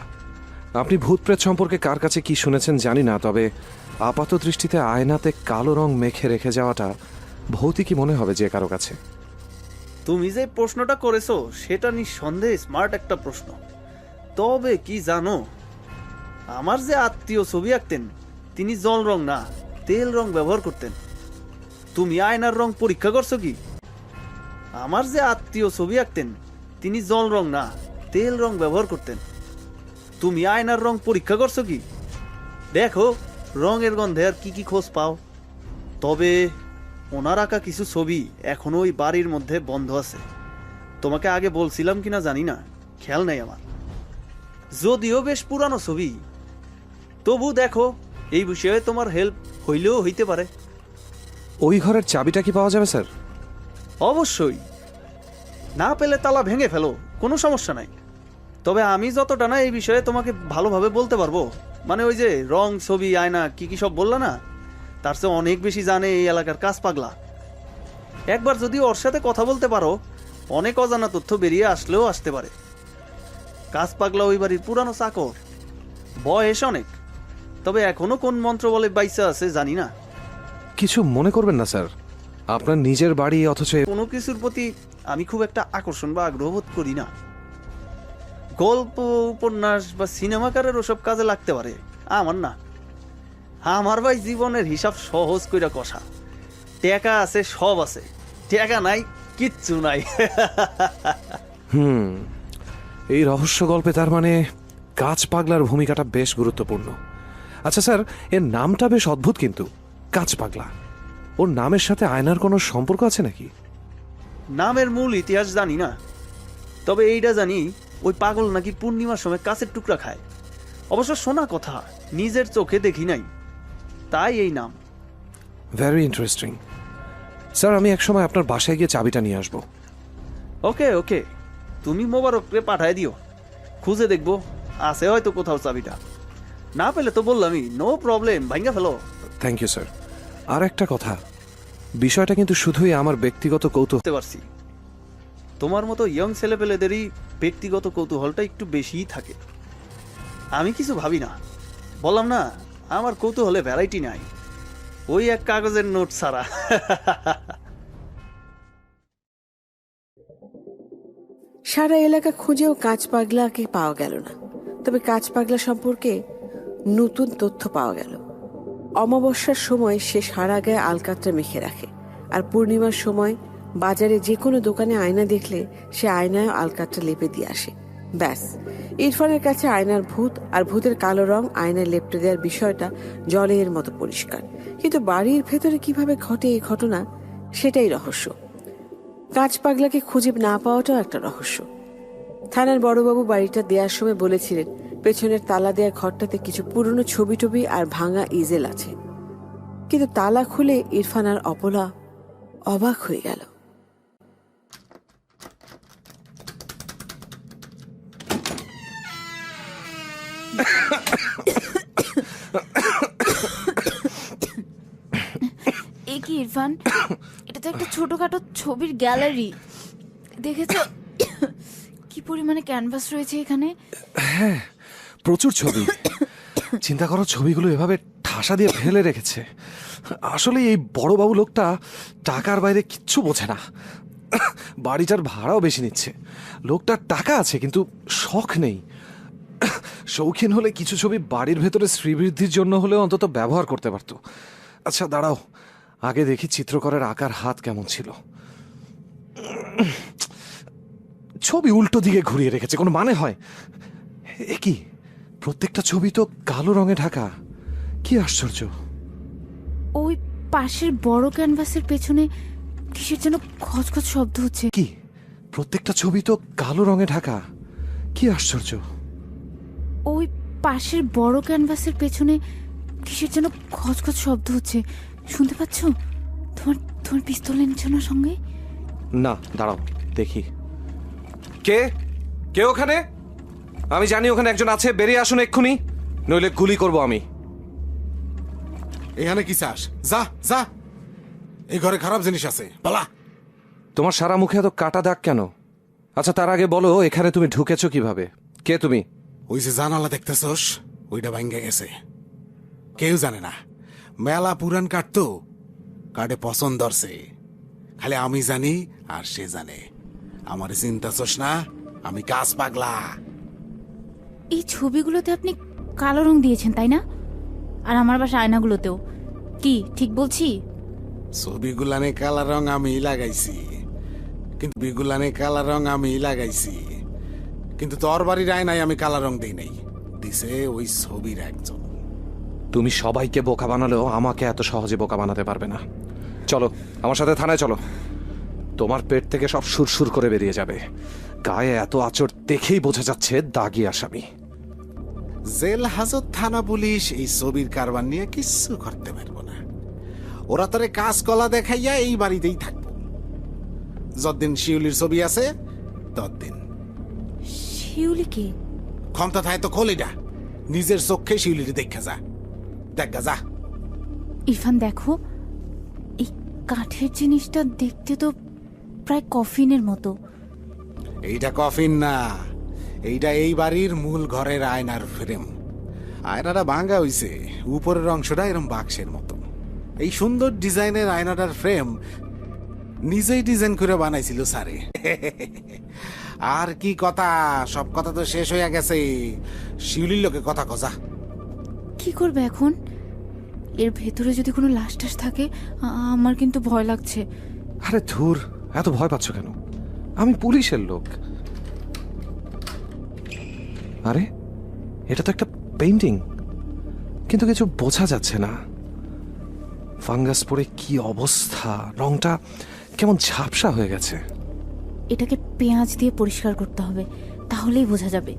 আপনি ভূত প্রেত সম্পর্কে কার কাছে কি শুনেছেন জানি না, তবে আপাত দৃষ্টিতে আয়নাতে কালো রং মেখে রেখে যাওয়াটা ভৌতিকই মনে হবে যে কারো কাছে। তুমি যে প্রশ্নটা করেছো সেটা নিঃসন্দেহে স্মার্ট একটা প্রশ্ন। তবে কি জানো, আমার যে আত্মীয় ছবি আঁকতেন তিনি জল রং না তেল রং ব্যবহার করতেন। তুমি আয়নার রং পরীক্ষা করছো কি? আমার যে আত্মীয় ছবি আঁকতেন তিনি জল রং না তেল রং ব্যবহার করতেন। তুমি আয়নার রং পরীক্ষা করছো কি? দেখো রঙের গন্ধে আর কি কি খোঁজ পাও। তবে ওনার আঁকা কিছু ছবি এখনো ওই বাড়ির মধ্যে বন্ধ আছে। তোমাকে আগে বলছিলাম কিনা জানি না, খেয়াল নেই আমার। যদিও বেশ পুরানো ছবি, তবু দেখো এই বিষয়ে তোমার হেল্প হইলেও হইতে পারে। ওই ঘরের চাবিটা কি পাওয়া যাবে স্যার? অবশ্যই, না পেলে তালা ভেঙে ফেলো, কোনো সমস্যা নাই। তবে আমি যতটা না এই বিষয়ে তোমাকে ভালোভাবে বলতে পারবো, মানে ওই যে রং, ছবি, আয়না কি কি সব বললা না, তার চেয়ে অনেক বেশি জানে এই এলাকার কাজ পাগলা। একবার যদি ওর সাথে কথা বলতে পারো, অনেক অজানা তথ্য বেরিয়ে আসলেও আসতে পারে। কাজ পাগলা ওই বাড়ির পুরানো চাকর, বয়স অনেক, তবে এখনো কোন মন্ত্র বলে বাইসা আছে জানি না। কিছু মনে করবেন না স্যার, আপনার নিজের বাড়ি, অথচ কোনো কিছুর প্রতি আমি খুব একটা আকর্ষণ বা আগ্রহ বোধ করি না। গল্প, উপন্যাস বা সিনেমাকারের ওসব কাজে লাগতে পারে, আমার না। আমার ভাই জীবনের হিসাব সহজ কইরা কষা। টাকা আছে, সব আছে, টাকা নাই, কিচ্ছু নাই। এই রহস্য গল্পে তার মানে কাজ পাগলার ভূমিকাটা বেশ গুরুত্বপূর্ণ। আচ্ছা স্যার, এর নামটা বেশ অদ্ভুত, কিন্তু কাজ পাগলা, ওর নামের সাথে আয়নার কোনো সম্পর্ক আছে নাকি? নামের মূল ইতিহাস জানি না, তবে এইটা জানি ওই পাগল নাকি পূর্ণিমার সময় কাছের টুকরা খায়। অবশ্য শোনা কথা, নিজের চোখে দেখি নাই, তাই এই নাম। ভেরি ইন্টারেস্টিং স্যার, আমি একসময় আপনার বাসায় গিয়ে চাবিটা নিয়ে আসবো। ওকে ওকে, তুমি মোবারককে পাঠায় দিও, খুঁজে দেখবো আছে হয়তো কোথাও চাবিটা। না পেলে তো বললামই, নো প্রবলেম, ভাঙ্গা ফেলো। Thank you sir. আর একটা কথা, বিষয়টা কিন্তু শুধুই আমার ব্যক্তিগত কৌতূহল। বুঝতে পারছি, তোমার মতো ইয়ং ছেলেপেলেদেরই ব্যক্তিগত কৌতূহলটা একটু বেশিই থাকে। আমি কিছু ভাবি না, বললাম না আমার কৌতূহলে ভ্যারাইটি নাই, ওই এক কাগজের নোট ছাড়া। সারা এলাকা খুঁজেও কাঁচ পাগলাকে পাওয়া গেল না। তবে কাঁচ পাগলা সম্পর্কে নতুন তথ্য পাওয়া গেল। অমাবস্যার সময় সে সারা গায়ে আলকাতরা মেখে রাখে। আর পূর্ণিমার সময় বাজারে যে কোনো দোকানে আয়না দেখলে সে আয়নায় আলকাতরা লেপে দিয়ে আসে। ব্যাস, ইরফানের কাছে আয়নার ভূত আর ভূতের কালো রং আয়নায় লেপটে দেওয়ার বিষয়টা জলের মতো পরিষ্কার। কিন্তু বাড়ির ভেতরে কিভাবে ঘটে এই ঘটনা, সেটাই রহস্য। কাঁচ পাগলাকে খুঁজে না পাওয়াটাও একটা রহস্য। থানার বড়বাবু বাড়িটা দেওয়ার সময় বলেছিলেন পেছনের তালা দেওয়া ঘরটাতে কিছু পুরনো ছবি টবি আর ভাঙা ইজেল আছে। কিন্তু তালা খুলে ইরফান আর অপলা অবাক হয়ে গেল। এ কি ইরফান, এটা তো একটা ছোটখাটো ছবির গ্যালারি। দেখেছো কি পরিমাণে ক্যানভাস রয়েছে এখানে? হ্যাঁ, প্রচুর ছবি। চিন্তা করো, ছবিগুলো এভাবে ঠাসা দিয়ে ফেলে রেখেছে। আসলে এই বড়বাবু লোকটা টাকার বাইরে কিচ্ছু বোঝে না। বাড়িটার ভাড়াও বেশি নিচ্ছে। লোকটার টাকা আছে কিন্তু শখ নেই। শৌখিন হলে কিছু ছবি বাড়ির ভেতরে শ্রীবৃদ্ধির জন্য হলেও অন্তত ব্যবহার করতে পারতো। আচ্ছা দাঁড়াও, আগে দেখি চিত্রকরের আঁকার হাত কেমন ছিল। ছবি উল্টো দিকে ঘুরিয়ে রেখেছে, কোনো মানে হয়? এ কি, প্রত্যেকটা ছবি তো কালো রঙে ঢাকা। কি আশ্চর্য! ওই পাশের বড় ক্যানভাসের পেছনে কিসের যেন খচখচ শব্দ হচ্ছে। কি, প্রত্যেকটা ছবি তো কালো রঙে ঢাকা। কি আশ্চর্য! ওই পাশের বড় ক্যানভাসের পেছনে কিসের যেন খচখচ শব্দ হচ্ছে। শুনতে পাচ্ছ? তোমার তোমার পিস্তল এনেছো না সঙ্গে? না, দাঁড়াও দেখি। কে কে ওখানে? আমি জানি ওখানে একজন আছে, বেরিয়ে আসুন এক্ষুনি, নইলে গুলি করব আমি। এখানে কি চাস? যা যা, এই ঘরে খারাপ জিনিস আছে, পালা। তোমার সারা মুখে এত কাটা দাগ কেন? আচ্ছা তার আগে বলো, এখানে তুমি ঢুকেছো কিভাবে? কে তুমি? ওই যে জানালা দেখতেছস, ওইটা ভাঙ্গে গেছে। কেউ জানে না, মেলা পুরান কাঠ তো, কাঠে পছন্দ ধরছে। খালি আমি জানি আর সে জানে। আমার চিন্তাছস না, আমি কাজ পাগলা। এই ছবিগুলোতে আপনি কালো রং দিয়েছেন তাই না? আর আমার বাসা আয়নাগুলোতেও। কি ঠিক বলছি? ছবিগুলানে কালা রং আমি লাগাইছি, কিন্তু বিগুলানে কালা রং আমি লাগাইছি, কিন্তু তোর বাড়ির আয়নায় আমি কালা রং দেই নাই, দিছে ওই ছবির একজন। তুমি সবাইকে বোকা বানালেও আমাকে এত সহজে বোকা বানাতে পারবে না। চলো আমার সাথে থানায় চলো, তোমার পেট থেকে সব সুরসুর করে বেরিয়ে যাবে। গায়ে এত আঁচড় দেখেই বোঝা যাচ্ছে দাগি আসামি। জেল হাজত থানা পুলিশ এই ছবির কারবার নিয়ে কিচ্ছু করতে পারবো না। ওরা তোরে কাজ কলা দেখাইয়া এই বাড়িতেই থাকবো। যতদিন শিউলির ছবি আছে ততদিন। শিউলিকে? ক্ষমতা থাকে তো খোলিটা, নিজের চোখে শিউলির দেখা যা, দেখা যা। ইরফান দেখো, এই কাঠের জিনিসটা দেখতে তো প্রায় কফিনের মতো। এইটা কফিন না, এইটা এই বাড়ির মূল ঘরের আয়নার ফ্রেম। আয়নাটা ভাঙ্গা হইছে, উপরের অংশটা এরম বাক্সের মতো। এই সুন্দর ডিজাইনের আয়নাটার ফ্রেম নিজেই ডিজাইন করে বানাইছিল স্যারে। আর কি কথা, সব কথা তো শেষ হয়ে গেছে। শিউলির লোকে কথা কজা। কি করবে এখন? এর ভেতরে যদি কোনো লাশ টাশ থাকে, আমার কিন্তু ভয় লাগছে। আরে ধুর, এত ভয় পাচ্ছ কেন? আমি পুলিশের লোক। আরে এটা তো একটা পেইন্টিং, কিন্তু কিছু বোঝা যাচ্ছে না। ফাঙ্গাস পড়ে কি অবস্থা, রংটা কেমন ঝাপসা হয়ে গেছে। এটাকে পেঁয়াজ দিয়ে পরিষ্কার করতে হবে, তাহলেই বোঝা যাবে।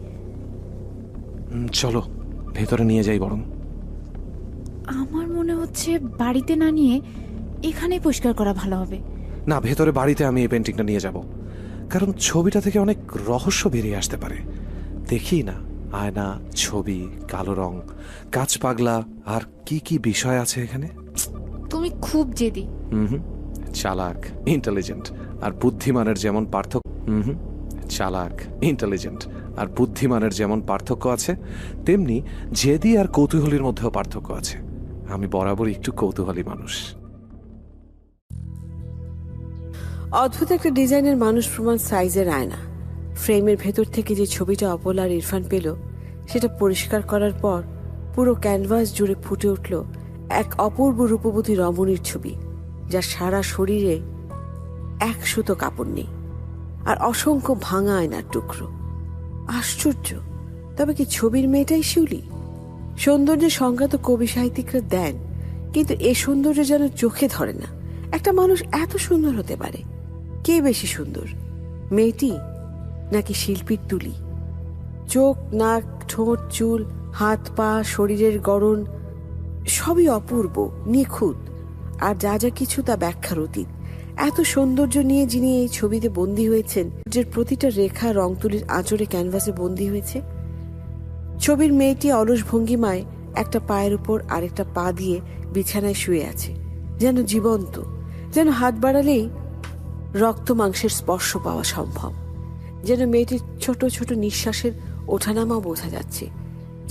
চলো ভেতরে নিয়ে যাই বরং। আমার মনে হচ্ছে বাড়িতে না নিয়ে এখানেই পরিষ্কার করা ভালো হবে। না, ভেতরে বাড়িতে আমি এই পেন্টিংটা নিয়ে যাব, কারণ ছবিটা থেকে অনেক রহস্য বেরিয়ে আসতে পারে। দেখি না, আয়না, ছবি, কালো রং, কাঁচ পাগলা, আর কি কি বিষয় আছে এখানে। তুমি খুব জেদি। চালাক, ইন্টেলিজেন্ট আর বুদ্ধিমানের যেমন পার্থক্য চালাক, ইন্টেলিজেন্ট আর বুদ্ধিমানের যেমন পার্থক্য আছে, তেমনি জেদি আর কৌতূহলীর মধ্যেও পার্থক্য আছে। আমি বরাবর একটু কৌতূহলী মানুষ। অদ্ভুত একটা ডিজাইনের মানুষ প্রমাণ সাইজের আয়না। ফ্রেমের ভেতর থেকে যে ছবিটা অপলা আর ইরফান পেল, সেটা পরিষ্কার করার পর পুরো ক্যানভাস জুড়ে ফুটে উঠল এক অপূর্ব রূপবতী রমণীর ছবি। যার সারা শরীরে এক সুতো কাপড় নেই, আর অসংখ্য ভাঙা আয়নার টুকরো। আশ্চর্য, তবে কি ছবির মেয়েটাই শিউলি? সৌন্দর্যের সংজ্ঞা তো কবি সাহিত্যিকরা দেন, কিন্তু এ সৌন্দর্য যেন চোখে ধরে না। একটা মানুষ এত সুন্দর হতে পারে? কে বেশি সুন্দর, মেয়েটি নাকি শিল্পীর তুলি? চোখ, নাক, ঠোঁট, চুল, হাত পা, শরীরের গড়ন সবই অপূর্ব, নিখুঁত, আর যা যা কিছু তা ব্যাখ্যার অতীত। এত সৌন্দর্য নিয়ে যিনি এই ছবিতে বন্দী হয়েছেন, যে প্রতিটা রেখা রং তুলির আঁচড়ে ক্যানভাসে বন্দী হয়েছে। ছবির মেয়েটি অলস ভঙ্গিমায় একটা পায়ের উপর আরেকটা পা দিয়ে বিছানায় শুয়ে আছে, যেন জীবন্ত, যেন হাত বাড়ালেই রক্ত মাংসের স্পর্শ পাওয়া সম্ভব, যেন মেয়েটির ছোট ছোট নিঃশ্বাসের ওঠানামা বোঝা যাচ্ছে,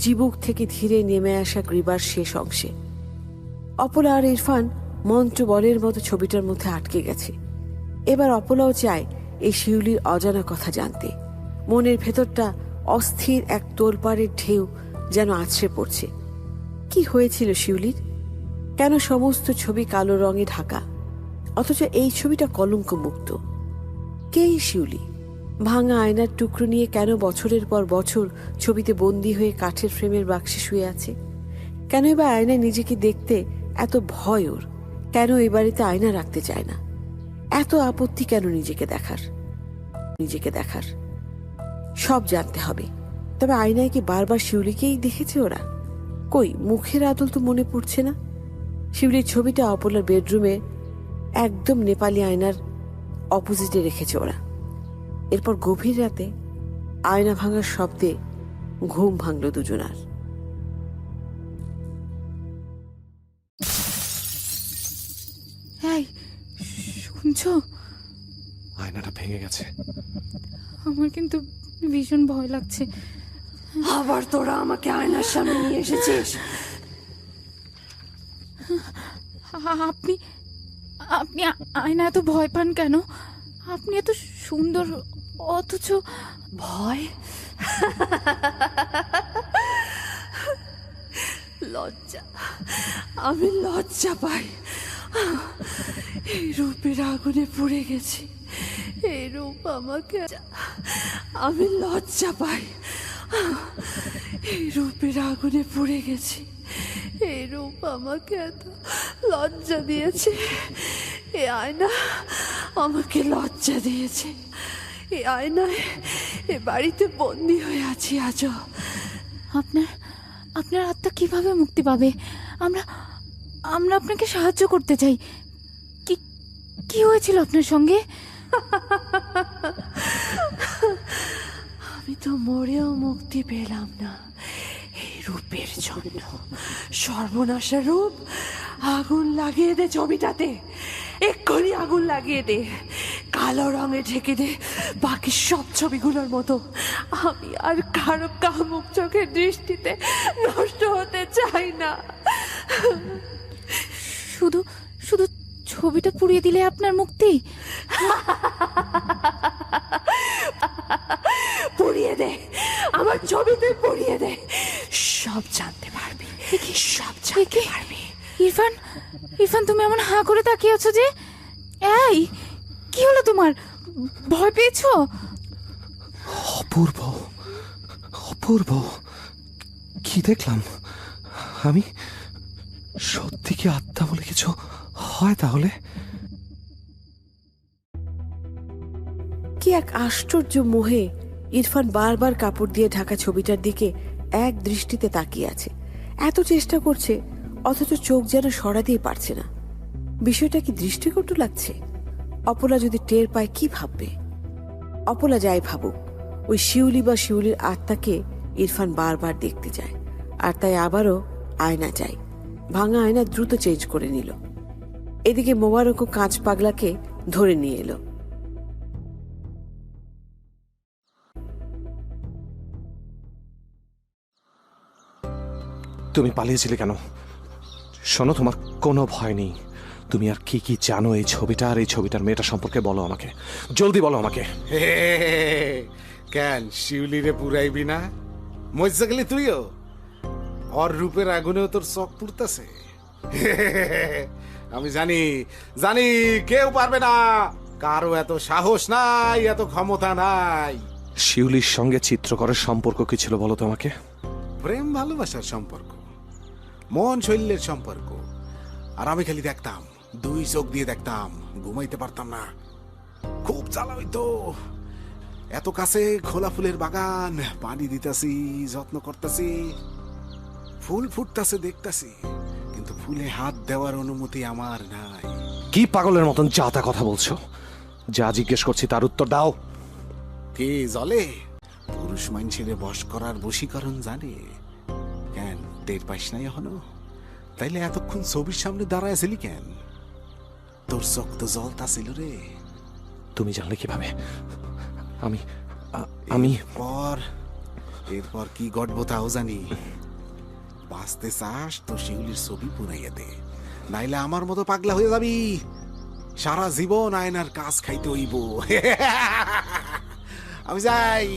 চিবুক থেকে ধীরে নেমে আসা গ্রীবার শেষ অংশে। অপলা আর ইরফান মন্ত্র বলের মতো ছবিটার মধ্যে আটকে গেছে। এবার অপলাও চায় এই শিউলির অজানা কথা জানতে। মনের ভেতরটা অস্থির এক তোলপাড়ের ঢেউ যেন আছড়ে পড়ছে। কি হয়েছিল শিউলির? কেন সমস্ত ছবি কালো রঙে ঢাকা, অথচ এই ছবিটা কলঙ্ক মুক্ত? কে এই শিউলি? ভাঙা আয়নার টুকরো নিয়ে কেন বছরের পর বছর ছবিতে বন্দী হয়ে কাঠের ফ্রেমের বাক্সে শুয়ে আছে? কেন এবার আয়নায় নিজেকে দেখতে এত ভয় ওর? কেন এই বাড়িতে আয়না রাখতে চায় না? এত আপত্তি কেন নিজেকে দেখার? সব জানতে হবে। তবে আয়নায় কি বারবার শিউলিকেই দেখেছে ওরা? কই, মুখের আদল তো মনে পড়ছে না। শিউলির ছবিটা অপলার বেডরুমে একদম নেপালি আয়নার অপোজিটে রেখেছে ওরা। এরপর গভীর রাতে আয়না ভাঙার শব্দে ঘুম ভাঙল দুজনার। এই, শুনছো? আয়নাটা ভেঙে গেছে। আমার কিন্তু ভীষণ ভয় লাগছে। আবার তোরা আমাকে আয়নার সামনে নিয়ে এসেছিস। আপনি আপনি আয়না এত ভয় পান কেন? আপনি এত সুন্দর, অথচ ভয়? লজ্জা, আমি লজ্জা পাই। এই রূপের আগুনে পুড়ে গেছি, এই রূপ আমাকে, আমি লজ্জা পাই। এই রূপের আগুনে পুড়ে গেছি, এই রূপ আমাকে এত লজ্জা দিয়েছে। এ আয়না আমাকে লজ্জা দিয়েছে। এ আয়নায় এ বাড়িতে বন্দি হয়ে আছি আজও। আপনার আত্মা কিভাবে মুক্তি পাবে? আমরা আপনাকে সাহায্য করতে চাই। কি হয়েছিল আপনার সঙ্গে? আমি তো মরেও মুক্তি পেলাম না এই রূপের জন্য। সর্বনাশা রূপ, আগুন লাগিয়ে দে ছবিটাতে, এক্ষুনি আগুন লাগিয়ে দে, কালো রঙে ঢেকে দে বাকি সব ছবিগুলোর মতো। আমি আর কারো কামুক চোখের দৃষ্টিতে নষ্ট হতে চাই না। শুধু ছবিটা পুড়িয়ে দিলে আপনার মুক্তি? পুড়িয়ে দে, আমার ছবিতে পুড়িয়ে দে, সব জানতে পারবি, সব জানতে পারবি। ইরফান, তুমি এমন হাঁ করে তাকিয়ে আছো যে? এই, কি হলো তোমার? ভয় পেয়েছো? অপূর্ব, কি দেখলাম আমি? সত্যি কি আত্মা বলে কিছু হয় তাহলে? কি এক আশ্চর্য মোহে ইরফান বারবার কাপড় দিয়ে ঢাকা ছবিটার দিকে এক দৃষ্টিতে তাকিয়ে আছে। এত চেষ্টা করছে, অথচ চোখ যেন সরাতেই পারছে না। বিষয়টা কি দৃষ্টিকটু লাগছে? অপলা যদি টের পায় কি ভাববে? অপলা যাই ভাবুক, ওই শিউলি বা শিউলির আত্মাকে ইরফান বারবার দেখতে চায়, আর তাই আবারও আয়না চাই। ভাঙা আয়না দ্রুত চেঞ্জ করে নিল। এদিকে মোবারক ও কাঁচ পাগলাকে ধরে নিয়ে এলো। তুমি পালিয়েছিলে কেন? শোনো, তোমার কোনো ভয় নেই। তুমি আর কি কি জানো এই ছবিটা আর এই ছবিটার মেয়েটা সম্পর্কে? বলো আমাকে, জলদি বলো আমাকে। কেন শিউলিরে পুরাইবি না? মজ্জা গেলি তুইও? ওর রূপের আগুনেও তোর চোখ পুড়তাছে? আমি জানি জানি কেউ পারবে না, কারো এত সাহস নাই, এত ক্ষমতা নাই। শিউলির সঙ্গে চিত্রকরের সম্পর্ক কি ছিল বলো তোমাকে? প্রেম ভালোবাসার সম্পর্ক, মন শৈলের সম্পর্ক। আর আমি খালি দেখতাম, দুই চোখ দিয়ে দেখতাম, ঘুমাইতে পারতাম না, খুব জ্বালা হইতো। এত কাছে খোলা ফুলের বাগান, পানি দিতাছি, যত্ন করতাছি, ফুল ফুটতাছে দেখতাছি, কিন্তু ফুলে হাত দেওয়ার অনুমতি আমার নাই। কি পাগলের মতন যা তা কথা বলছো? যা জিজ্ঞেস করছি তার উত্তর দাও। কে জলে পুরুষ মানুষের বশ করার বশীকরণ জানে? কেন টের পাইস নাই এখনো? তাইলে এতক্ষণ ছবির সামনে দাঁড়ায় আছিলি কেন? তোর চোখ তো জলতা ছিল রে। তুমি জানলে কিভাবে? আমি এরপর কি ঘটবো তাও জানি। বাঁচতে চাস তো শিউলির ছবি পুরাইয়া দে, নাইলে আমার মতো পাগলা হয়ে যাবি। সারা জীবন আয়নার কাজ খাইতে হইব। আমি যাই।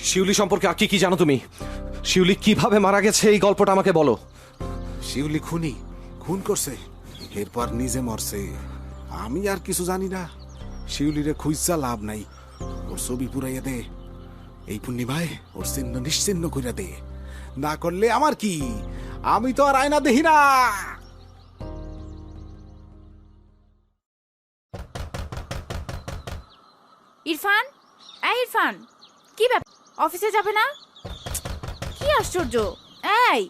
শিউলি সম্পর্কে আর কি কি জানো তুমি? শিউলি কিভাবে মারা গেছে এই গল্পটা আমাকে বলো। শিউলি খুন করছে, এরপর নিজে মরছে। আমি আর কিছু জানি না। শিউলিরে খুঁজছা লাভ নাই, ওর ছবি পুরাইয়া দে। এই পূর্ণিমায় ওর চিহ্ন নিশ্চিহ্ন কইরা দে, না করলে আমার কি? আমি তো আর আয়না দেখি না। ইরফান, এই ইরফান, কি ব্যাপার? অফিসে যাবে না? কি আশ্চর্য! এই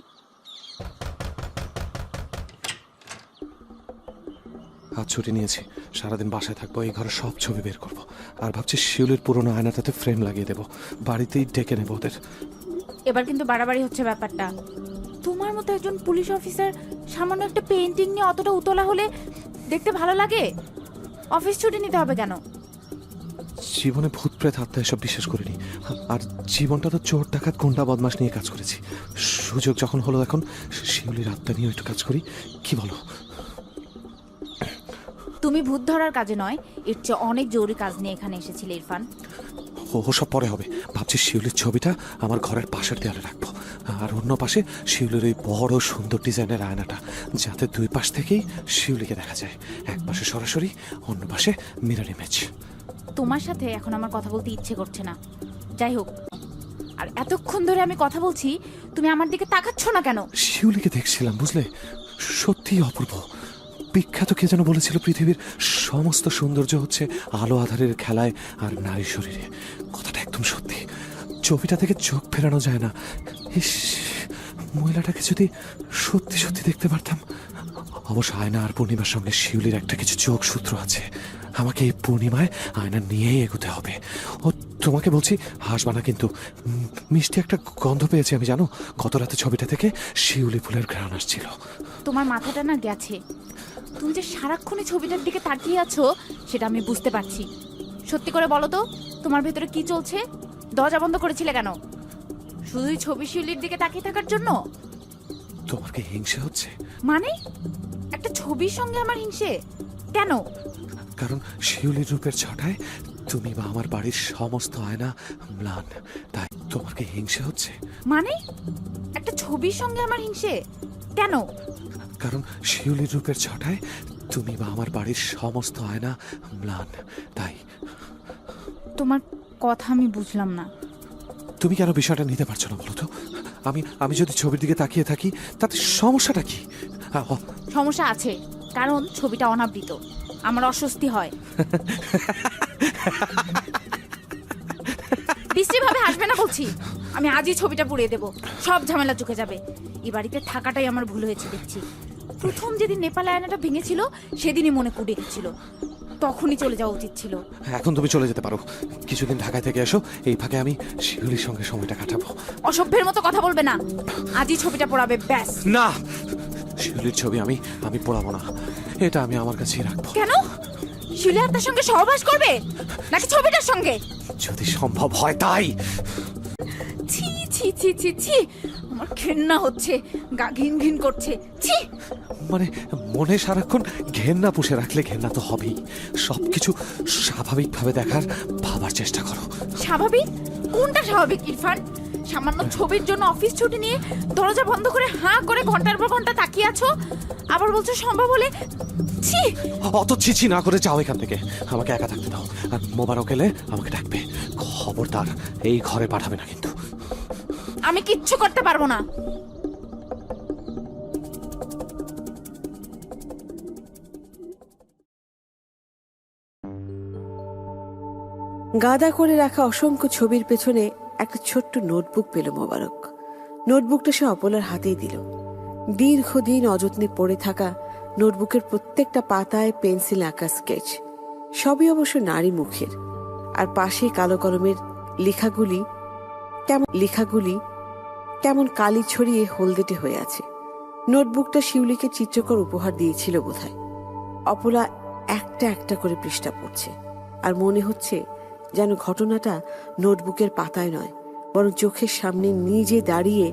আজ ছুটি নিয়েছি, সারাদিন বাসায় থাকবো, এই ঘরে সব ছবি বের করব। আর ভাবছি শিউলির পুরোনো আয়নাটাতে ফ্রেম লাগিয়ে দেবো, বাড়িতেই ডেকে নেবো ওদের। এবার কিন্তু বাড়াবাড়ি হচ্ছে ব্যাপারটা। তোমার মতো একজন পুলিশ অফিসার সামান্য একটা পেইন্টিং নিয়ে অতটা উতলা হলে দেখতে ভালো লাগে? অফিস ছুটি নিতে হবে কেন? জীবনে ভূত প্রেত আত্মা এসব বিশ্বাস করিনি। আর জীবনটা তো চোর ডাকাত গুন্ডা বদমাশ নিয়ে কাজ করেছি। সুযোগ যখন হলো এখন শিউলির আত্মা নিয়ে একটু কাজ করি, কি বলো? তুমি ভূত ধরার কাজে নয়, এর চেয়ে অনেক জরুরি কাজ নিয়ে এখানে এসেছিলে ইরফান। ওসব পরে হবে। ভাবছি শিউলির ছবিটা আমার ঘরের পাশের দেয়ালে রাখবো, আর অন্য পাশে শিউলির ওই বড় সুন্দর ডিজাইনের আয়নাটা, যাতে দুই পাশ থেকেই শিউলিকে দেখা যায়। এক পাশে সরাসরি, অন্য পাশে মিরর ইমেজ। তোমার সাথে এখন আমার কথা বলতে ইচ্ছে করছে না। যাই হোক, আর এতক্ষণ ধরে আমি কথা বলছি, তুমি আমার দিকে তাকাচ্ছ না কেন? শিউলিকে দেখছিলাম, বুঝলে? সত্যি অপূর্ব। বিখ্যাত কে যেন বলেছিল, পৃথিবীর সমস্ত সৌন্দর্য হচ্ছে আলো আধারের খেলায় আর নারী শরীরে। কথাটা একদম সত্যি। ছবিটা থেকে চোখ ফেরানো যায় না। ইস, মহিলাটাকে যদি সত্যি সত্যি দেখতে পারতাম। অবশ্য আয়না আর পূর্ণিমার সঙ্গে শিউলির একটা কিছু যোগসূত্র আছে। আমাকে এই পূর্ণিমায় আয়না নিয়েই এগোতে হবে। ও তোমাকে বলছি, হাসবা না কিন্তু। মিষ্টি একটা গন্ধ পেয়েছি আমি, জানো? গত রাতে ছবিটা থেকে শিউলি ফুলের ঘ্রাণ আসছিল। তোমার মাথাটা না গেছে। তুমি যে সারাক্ষণই ছবিটার দিকে তাকিয়ে আছো সেটা আমি বুঝতে পারছি। সত্যি করে বলো তো, তোমার ভেতরে কি চলছে? দরজা বন্ধ করেছিলে কেন? শুধুই ছবি শিউলির দিকে তাকিয়ে থাকার জন্য? তোমার কি হিংসে হচ্ছে? মানে একটা ছবির সঙ্গে আমার হিংসে কেন? কারণ শিউলির রূপের ছটায় তুমি বা আমার বাড়ির সমস্ত আয়না ম্লান, তাই তোমার কি হিংসে হচ্ছে? মানে একটা ছবির সঙ্গে আমার হিংসে কেন? কারণ শিউলির রূপের ছটায় তুমি বা আমার বাড়ির সমস্ত আয়না ম্লান, তাই। তোমার কথা আমি বুঝলাম না। তুমি কেন বিষয়টা নিতে পারছো না বলো তো? আমি যদি ছবির দিকে তাকিয়ে থাকি তাতে সমস্যাটা কি? সমস্যা আছে, কারণ ছবিটা অনাবৃত। আমার অস্বস্তি হয়। বিশ্রীভাবে হাসবে না বলছি। আমি আজই ছবিটা পুড়িয়ে দেব, সব ঝামেলা চুকে যাবে। এই বাড়িতে থাকাটাই আমার ভুল হয়েছে দেখছি। প্রথম যেদিন নেপাল আয়নাটা ভেঙেছিল সেদিনই মনে কুড়ে গেছিল, তখনই চলে যাওয়া উচিত ছিল। এখন তুমি চলে যেতে পারো, কিছুদিন ঢাকায় থেকে এসো, এই ফাঁকে আমি শিউলির সঙ্গে সময়টা কাটাবো। অসভ্যের মতো কথা বলবে না, আজই ছবিটা পোড়াবে ব্যাস। না, শিউলির ছবি আমি পোড়াবো না, এটা আমি আমার কাছেই রাখবো। কেন? শিউলি আর তার সঙ্গে সহবাস করবে নাকি ছবিটার সঙ্গে? যদি সম্ভব হয় তাই। ছি ছি ছি ছি ছি, আমার ঘেন্না হচ্ছে, গা ঘিন ঘিন করছে। ছি। মানে মনে সারাক্ষণ ঘেন্না পুষে রাখলে ঘেন্না তো হবেই। সবকিছু স্বাভাবিকভাবে দেখার ভাবার চেষ্টা করো। স্বাভাবিক? কোনটা স্বাভাবিক ইরফান? সামান্য ছবির জন্য অফিস ছুটি নিয়ে দরজা বন্ধ করে হাঁ করে ঘন্টার পর ঘন্টা তাকিয়ে আছো, আবার বলছো সম্ভব হলে। ছি! অত ছিছি না করে যাও এখান থেকে, আমাকে একা থাকতে দাও। আর মোবারক এলে আমাকে ডাকবে, খবরদার এই ঘরে পাঠাবে না কিন্তু। আমি কিচ্ছু করতে পারবো না। গাদা করে রাখা অসংখ্য ছবির পেছনে একটা ছোট্ট নোটবুক পেল মোবারক। নোটবুকটা সে অপলার হাতেই দিল। দীর্ঘদিন অযত্নে পড়ে থাকা নোটবুকের প্রত্যেকটা পাতায় পেন্সিল আঁকা স্কেচ, সবই অবশ্য নারী মুখের। আর পাশে কালো কলমের লেখাগুলি কেমন কালি ছড়িয়ে হলদেটে হয়ে আছে। নোটবুকটা শিউলিকে চিত্রকর উপহার দিয়েছিল বোধহয়। অপলা একটা একটা করে পৃষ্ঠা পড়ছে, আর মনে হচ্ছে যেন ঘটনাটা নোটবুকের পাতায় নয়, বরং চোখের সামনে নিজে দাঁড়িয়ে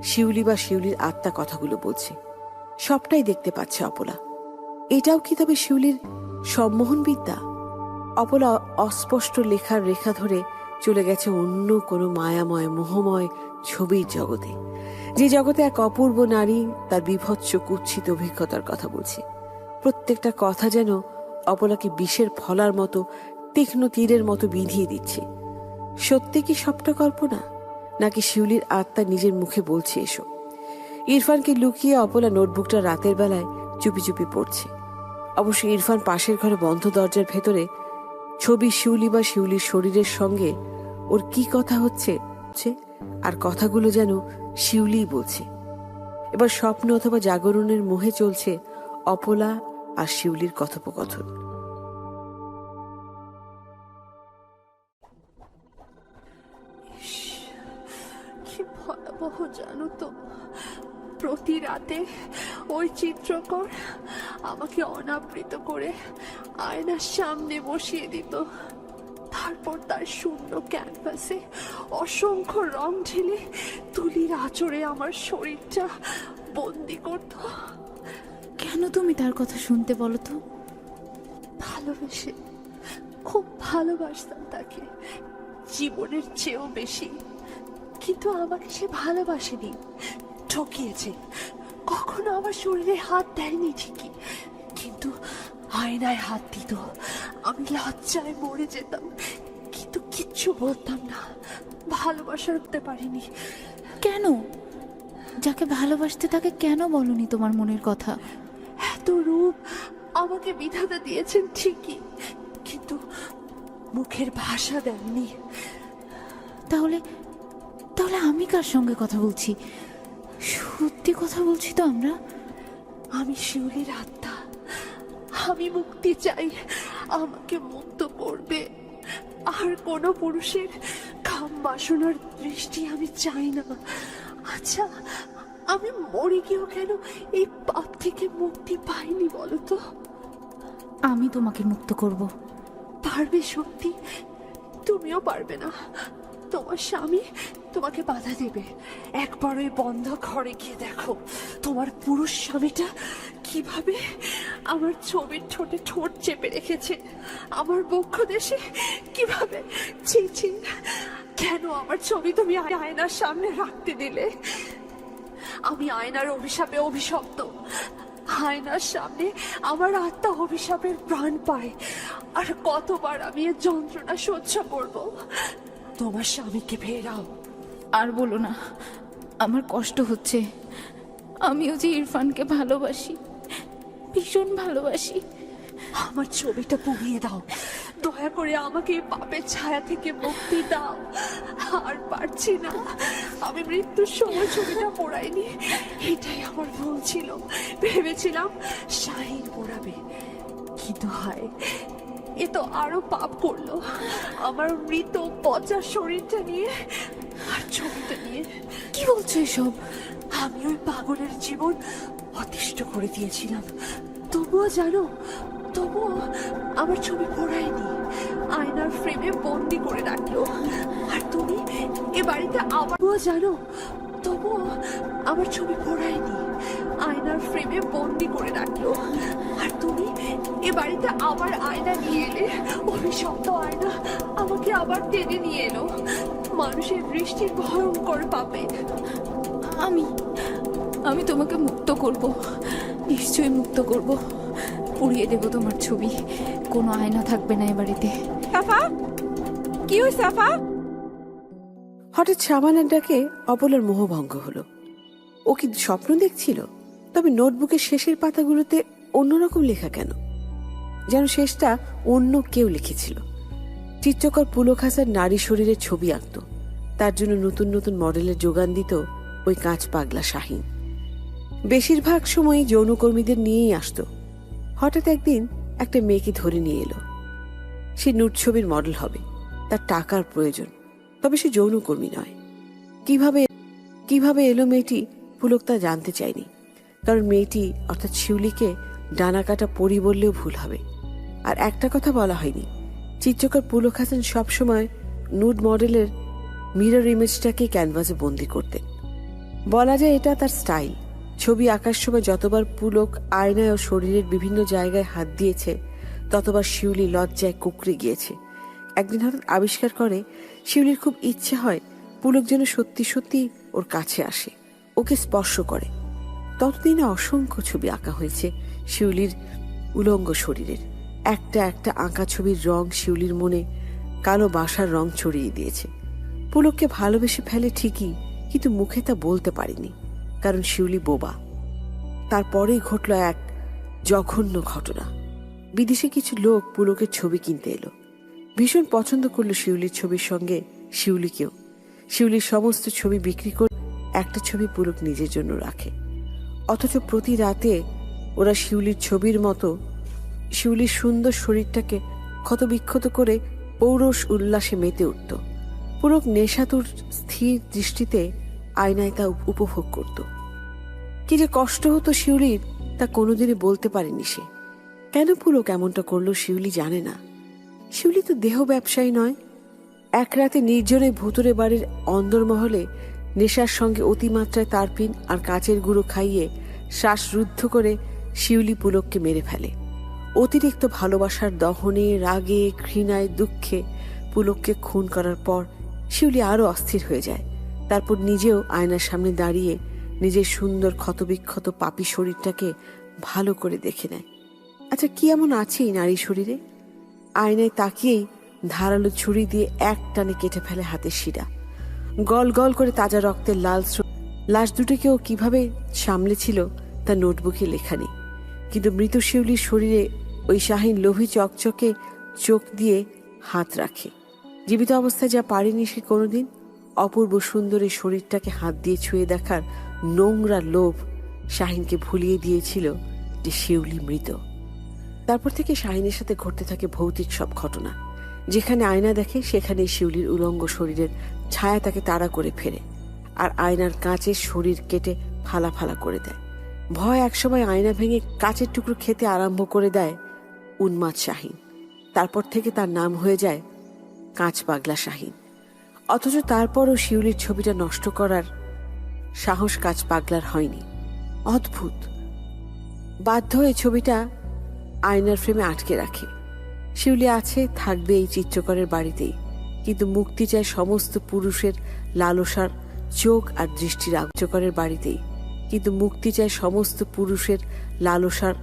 শিউলি বা শিউলির আত্মা কথাগুলো বলছে। সবটাই দেখতে পাচ্ছে অপলা। এটাও কি তবে শিউলির সম্মোহন বিদ্যা? অপলা অস্পষ্ট লেখার রেখা ধরে চলে গেছে অন্য কোনো মায়াময় মোহময় ছবির জগতে, যে জগতে এক অপূর্ব নারী তার বিভৎস কুৎসিত অভিজ্ঞতার কথা বলছে। প্রত্যেকটা কথা যেন অপলাকে বিষের ফলার মতো, তীক্ষ্ণ তীরের মতো বিঁধিয়ে দিচ্ছে। সত্যি কি সবটা কল্পনা, নাকি শিউলির আত্মা নিজের মুখে বলছে এসব? ইরফানকে লুকিয়ে অপলা নোটবুকটা রাতের বেলায় চুপি চুপি পড়ছে। অবশ্য ইরফান পাশের ঘরে বন্ধ দরজার ভেতরে ছবি শিউলি বা শিউলির শরীরের সঙ্গে ওর কি কথা হচ্ছে, আর কথাগুলো যেন শিউলিই বলছে। এবার স্বপ্ন অথবা জাগরণের মোহে চলছে অপলা আর শিউলির কথোপকথন। কি ভয়াবহ জানো তো, প্রতি রাতে ওই চিত্রকর আমাকে অনাবৃত করে আয়নার সামনে বসিয়ে দিত। তারপর তার শূন্য ক্যানভাসে অসংখ্য রং ঢেলে তুলির আঁচড়ে আমার শরীরটা বন্দি করত। কেন তুমি তার কথা শুনতে বলো তো? ভালোবেসে, খুব ভালোবাসতাম তাকে, জীবনের চেয়েও বেশি। কিন্তু আমাকে সে ভালোবাসেনি, ঠকিয়েছে। কখনো আমার শরীরে হাত দেয়নি ঠিকই, কিন্তু আয়নায় হাত দিত। আমি লজ্জায় মরে যেতাম, কিন্তু কিচ্ছু বলতাম না। ভালোবাসা করতে পারিনি। কেন? যাকে ভালোবাসতে তাকে কেন বলনি তোমার মনের কথা? এত রূপ আমাকে বিধাতা দিয়েছেন ঠিকই, কিন্তু মুখের ভাষা দেননি। তাহলে তাহলে আমি কার সঙ্গে কথা বলছি? সত্যি কথা বলছি তো আমরা? আমি শিউলির আত্মা, আমি মুক্তি চাই। আমাকে মুক্ত করবে। আর কোনো পুরুষের কাম বাসনার দৃষ্টি আমি চাই না। আচ্ছা, আমি মরে গিয়েও কেন এই পাপ থেকে মুক্তি পাইনি বলো তো? আমি তোমাকে মুক্ত করব। পারবে সত্যি? তুমিও পারবে না। তোমার স্বামী তোমাকে বাধা দেবে। একবার ওই বন্ধ ঘরে গিয়ে দেখো তোমার পুরুষ স্বামীটা কিভাবে আমার ছবির ঠোঁটে ঠোঁট চেপে রেখেছে, আমার বক্ষ দেশে কিভাবে। ছি ছি, কেন আমার ছবি তুমি আয়নার সামনে রাখতে দিলে? আমি আয়নার অভিশাপে অভিশপ্ত। আয়নার সামনে আমার আত্মা অভিশাপের প্রাণ পায়। আর কতবার আমি এর যন্ত্রণা সহ্য করব? তোমার স্বামীকে ফেরাও। আর বলো না, আমার কষ্ট হচ্ছে। আমিও যে ইরফানকে ভালোবাসি, ভীষণ ভালোবাসি। আমার ছবিটা পুড়িয়ে দাও, দয়া করে আমাকে এই পাপের ছায়া থেকে মুক্তি দাও। আর পারছি না, আমি মৃত্যুর সময় ছবিটা পোড়াইনি। এটাই আমার ভুল ছিল। ভেবেছিলাম শাহিন পোড়াবে, কিন্তু হায়, এ তো আরো পাপ করলো। আমার মৃত পচা শরীরটা নিয়ে আর ছবিটা নিয়ে। কি বলছো এসব? আমি ওই পাগলের জীবন অতিষ্ঠ করে দিয়েছিলাম। তবুও জানো, তবুও আমার ছবি পোড়ায়নি, আয়নার ফ্রেমে বন্দি করে রাখলো। আর তুমি এ বাড়িতে আবার জানো, তবুও আমার ছবি পড়ায়নি, আয়নার ফ্রেমে বন্দি করে রাখলো। আর তুমি এ বাড়িতে আবার আয়না নিয়ে এলে, অভিশপ্ত আয়না আমাকে আবার টেনে নিয়ে এলো মানুষের দৃষ্টির ভয়ঙ্কর পাপে। আমি আমি তোমাকে মুক্ত করব, নিশ্চয়ই মুক্ত করব। পুড়িয়ে দেব তোমার ছবি, কোনো আয়না থাকবে না এ বাড়িতে। সাফা, কি হয়েছে সাফা? হঠাৎ সাবানার ডাকে অপলার মোহভঙ্গ হলো। ও কি স্বপ্ন দেখছিল? তবে নোটবুকের শেষের পাতাগুলোতে অন্যরকম লেখা কেন? যেন শেষটা অন্য কেউ লিখেছিল। চিত্রকর পুলক হাসান নারী শরীরের ছবি আঁকত, তার জন্য নতুন নতুন মডেলের যোগান দিত ওই কাঁচ পাগলা শাহিন। বেশিরভাগ সময়ই যৌনকর্মীদের নিয়েই আসতো। হঠাৎ একদিন একটা মেয়েকে ধরে নিয়ে এলো। সে নুট ছবির মডেল হবে, তার টাকার প্রয়োজন, তবে সে যৌনকর্মী নয়। কিভাবে এলো মেয়েটি, পুলক তা জানতে চায়নি। কারণ মেয়েটি অর্থাৎ শিউলিকে ডানা কাটা পরি বললেও ভুল হবে। আর একটা কথা বলা হয়নি, চিত্রকর পুলক হাসান সবসময় নুড মডেলের মিরর ইমেজটাকে ক্যানভাসে বন্দি করতেন। বলা যায় এটা তার স্টাইল। ছবি আঁকার সময় যতবার পুলক আয়নায় ও শরীরের বিভিন্ন জায়গায় হাত দিয়েছে, ততবার শিউলি লজ্জায় কুঁকড়ে গিয়েছে। একদিন হঠাৎ আবিষ্কার করে শিউলির খুব ইচ্ছে হয় পুলক যেন সত্যি সত্যি ওর কাছে আসে, ওকে স্পর্শ করে। ততদিনে অসংখ্য ছবি আঁকা হয়েছে শিউলির উলঙ্গ শরীরের। একটা একটা আঁকা ছবির রং শিউলির মনে কালো বাসার রং ছড়িয়ে দিয়েছে। পুলককে ভালোবেসে ফেলে ঠিকই, কিন্তু মুখে তা বলতে পারেনি, কারণ শিউলি বোবা। তারপরেই ঘটল এক জঘন্য ঘটনা। বিদেশে কিছু লোক পুলকের ছবি কিনতে এলো। ভীষণ পছন্দ করলো শিউলির ছবির সঙ্গে শিউলিকেও। শিউলির সমস্ত ছবি বিক্রি করে একটা ছবি পুলক নিজের জন্য রাখে। অথচ প্রতি রাতে ওরা শিউলির ছবির মতো শিউলির সুন্দর শরীরটাকে ক্ষতবিক্ষত করে পৌরষ উল্লাসে মেতে উঠত। পুলক নেশাতুর স্থির দৃষ্টিতে আয়নায় তা উপভোগ করত। কি যে কষ্ট হতো শিউলির, তা কোনোদিনই বলতে পারেনি সে। কেন পুলক এমনটা করলো শিউলি জানে না। শিউলি তো দেহ ব্যবসায়ী নয়। এক রাতে নির্জনে ভুতুরে বাড়ির অন্দরমহলে নেশার সঙ্গে অতিমাত্রায় তারপিন আর কাচের গুঁড়ো খাইয়ে শ্বাসরুদ্ধ করে শিউলি পুলককে মেরে ফেলে। অতিরিক্ত ভালোবাসার দহনে, রাগে, ঘৃণায়, দুঃখে পুলককে খুন করার পর শিউলি আরো অস্থির হয়ে যায়। তারপর নিজেও আয়নার সামনে দাঁড়িয়ে নিজের সুন্দর ক্ষতবিক্ষত পাপী শরীরটাকে ভালো করে দেখে নেয়। আচ্ছা, কি এমন আছে এই নারী শরীরে? আয়নায় তাকিয়েই ধারালো ছুরি দিয়ে এক টানে কেটে ফেলে হাতের শিরা। গল গল করে তাজা রক্তের লাশ দুটোকেও কিভাবে সামলেছিল তা নোটবুকে লেখা নেই। কিন্তু মৃত শিউলির শরীরে ওই শাহিন লোভী চকচকে চোখ দিয়ে হাত রাখে। জীবিত অবস্থায় যা পারেনি সে কোনোদিন, অপূর্ব সুন্দর এই শরীরটাকে হাত দিয়ে ছুঁয়ে দেখার নোংরা লোভ শাহিনকে ভুলিয়ে দিয়েছিল যে শিউলি মৃত। তারপর থেকে শাহিনের সাথে ঘটতে থাকে ভৌতিক সব ঘটনা। যেখানে আয়না দেখে সেখানেই শিউলির উলঙ্গ শরীরের ছায়া তাকে তাড়া করে ফেরে, আর আয়নার কাঁচের শরীর কেটে ফালা ফালা করে দেয়। ভয় একসময় আয়না ভেঙে কাঁচের টুকরো খেতে আরম্ভ করে দেয় উন্মাদ শাহিন। তারপর থেকে তার নাম হয়ে যায় কাঁচ পাগলা শাহিন। অথচ তারপরও শিউলির ছবিটা নষ্ট করার সাহস কাঁচ পাগলার হয়নি। অদ্ভুত। বাধ্য হয়ে ছবিটা আয়নার ফ্রেমে আটকে রাখে। শিউলি আছে, থাকবে এই চিত্রকরের বাড়িতেই, কিন্তু মুক্তি চায় সমস্ত পুরুষের লালসার চোখ আর দৃষ্টির চিত্রকরের বাড়িতেই, কিন্তু মুক্তি চায় সমস্ত পুরুষের লালসার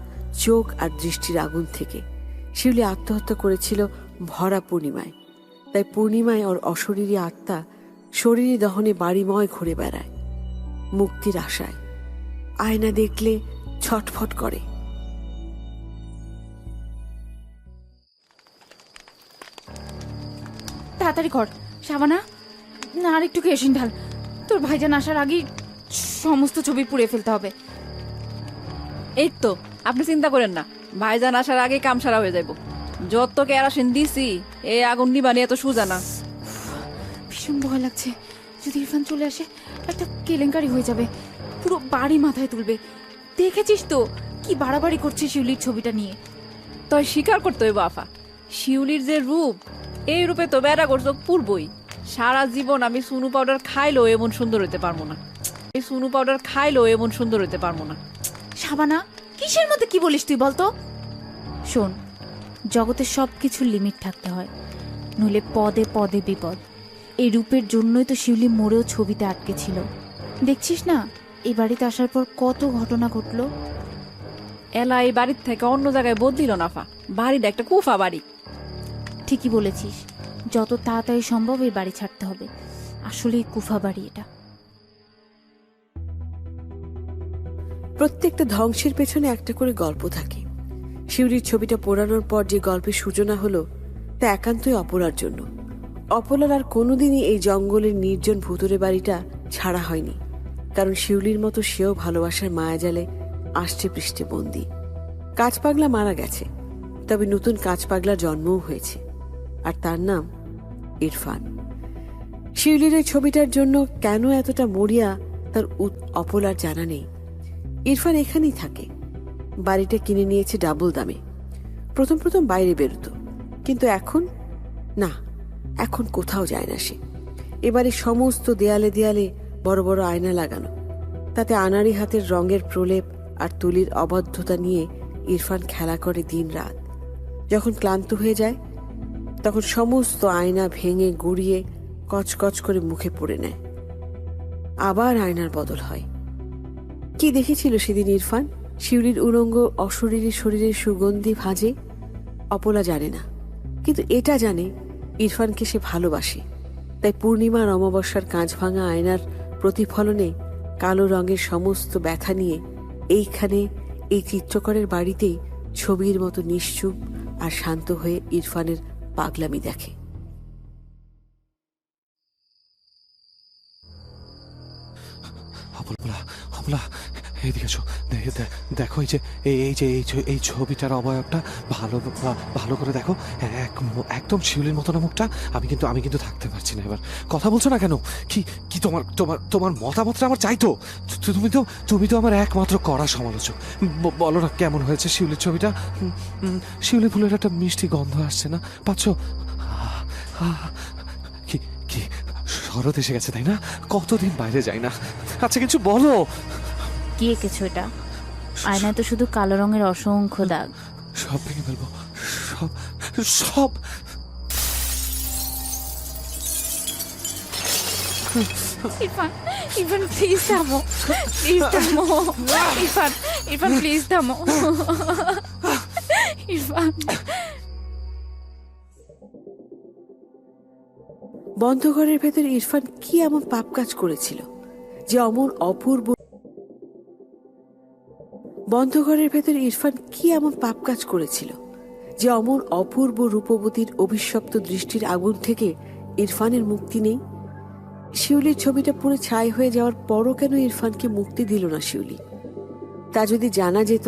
চোখ আর দৃষ্টির আগুন থেকে। শিউলি আত্মহত্যা করেছিল ভরা পূর্ণিমায়। তাই পূর্ণিমায় ওর অশরীরী আত্মা শরীরী দহনে বাড়িময় ঘুরে বেড়ায় মুক্তির আশায়। আয়না দেখলে ছটফট করে। তাড়াতাড়ি কর সাবানা, না আর একটু কেরোসিন ঢাল। তোর ভাইজান আসার আগেই সমস্ত ছবি পুড়ে ফেলতে হবে। এই তো, আপনি চিন্তা করেন না, ভাইজান আসার আগে কাম সারা হয়ে যাইব। যত কেরাসিন দিছি, এই আগুন নিবানি এত সোজা না। ভীষণ ভয় লাগছে, যদি ইরফান চলে আসে একটা কেলেঙ্কারি হয়ে যাবে, পুরো বাড়ি মাথায় তুলবে। দেখেছিস তো কি বাড়াবাড়ি করছে শিউলির ছবিটা নিয়ে। তাই স্বীকার করতে হইব আফা, শিউলির যে রূপ, এই রূপে তো বেড়া করছো পূর্বই। সারা জীবন আমি সুনু পাউডার খাইলেও এমন সুন্দর হইতে পারবো না। এই সুনু পাউডার খাইলেও এমন সুন্দর হইতে পারবো না। সাবানা, কিসের মধ্যে কি বলিস তুই বলতো? শোন, জগতের সব কিছুর লিমিট থাকতে হয়, নইলে পদে পদে বিপদ। এই রূপের জন্যই তো শিউলি মোড়েও ছবিতে আটকে ছিল। দেখছিস না এই বাড়িতে আসার পর কত ঘটনা ঘটলো। এলা এই বাড়ির থেকে অন্য জায়গায় বদলিল নাফা, বাড়িটা একটা কুফা বাড়ি। ঠিকই বলেছিস, যত তাড়াতাড়ি সম্ভব এই বাড়ি ছাড়তে হবে। আসলে কুফা বাড়ি এটা। প্রত্যেকটা ধ্বংসের পেছনে একটা করে গল্প থাকে। শিউলির ছবিটা পোড়ানোর পর যে গল্পের সূচনা হলো তা একান্তই অপলার জন্য। অপলার আর কোনোদিনই এই জঙ্গলের নির্জন ভুতুরে বাড়িটা ছাড়া হয়নি, কারণ শিউলির মতো সেও ভালোবাসার মায়াজালে আষ্টে পৃষ্ঠে বন্দী। কাঁচপাগলা মারা গেছে, তবে নতুন কাঁচপাগলার জন্মও হয়েছে, আর তার নাম ইরফান। শিউলির এই ছবিটার জন্য কেন এতটা মরিয়া তার অপলার জানা নেই। ইরফান এখানেই থাকে, বাড়িটা কিনে নিয়েছে ডাবল দামে। প্রথম প্রথম বাইরে বেরোতো, কিন্তু এখন না, এখন কোথাও যায় না সে। এবারে সমস্ত দেয়ালে দেয়ালে বড় বড় আয়না লাগানো, তাতে আনাড়ি হাতের রঙের প্রলেপ আর তুলির অবাধ্যতা নিয়ে ইরফান খেলা করে দিন রাত। যখন ক্লান্ত হয়ে যায় তখন সমস্ত আয়না ভেঙে গুড়িয়ে কচকচ করে মুখে পড়ে নেয়। আবার আয়নার বদল হয়। কি দেখেছিল সেদিন ইরফান? শিউলির উলঙ্গ অশরীরী শরীরের সুগন্ধি ভাজে? অপলা জানে না, কিন্তু এটা জানে ইরফানকে সে ভালোবাসে। তাই পূর্ণিমার অমাবস্যার কাঁচ ভাঙা আয়নার প্রতিফলনে কালো রঙের সমস্ত ব্যথা নিয়ে এইখানে এই চিত্রকরের বাড়িতেই ছবির মতো নিশ্চুপ আর শান্ত হয়ে ইরফানের পাগলামি দেখে। এদিকে দেখো, এই ছবিটার অবয়বটা ভালো করে দেখো। একদম শিউলির মতো না মুখটা। আমি কিন্তু থাকতে পারছি না। এবার কথা বলছো না কেন? কি তোমার মতামতটা আমার চাইতো। তুমি তো আমার একমাত্র কড়া সমালোচক। বলো না কেমন হয়েছে শিউলির ছবিটা? শিউলি ফুলের একটা মিষ্টি গন্ধ আসছে না, পাচ্ছ? কি শরৎ এসে গেছে, তাই না? কতদিন বাইরে যাই না। আচ্ছা কিছু বলো। কি এঁকেছো এটা? আয়নায় তো শুধু কালো রঙের অসংখ্য দাগ। সব ভেঙে ফেলবো, সব। ইরফান, প্লিজ থামো, ইরফান প্লিজ থামো। ইরফান। বন্ধ ঘরের ভেতর ইরফান কি এমন পাপ কাজ করেছিল যে অমন অপূর্ব রূপবতীর অভিশপ্ত দৃষ্টির আগুন থেকে ইরফানের মুক্তি নেই? শিউলির ছবিটা পুরো ছাই হয়ে যাওয়ার পরও কেন ইরফানকে মুক্তি দিল না শিউলি? তা যদি জানা যেত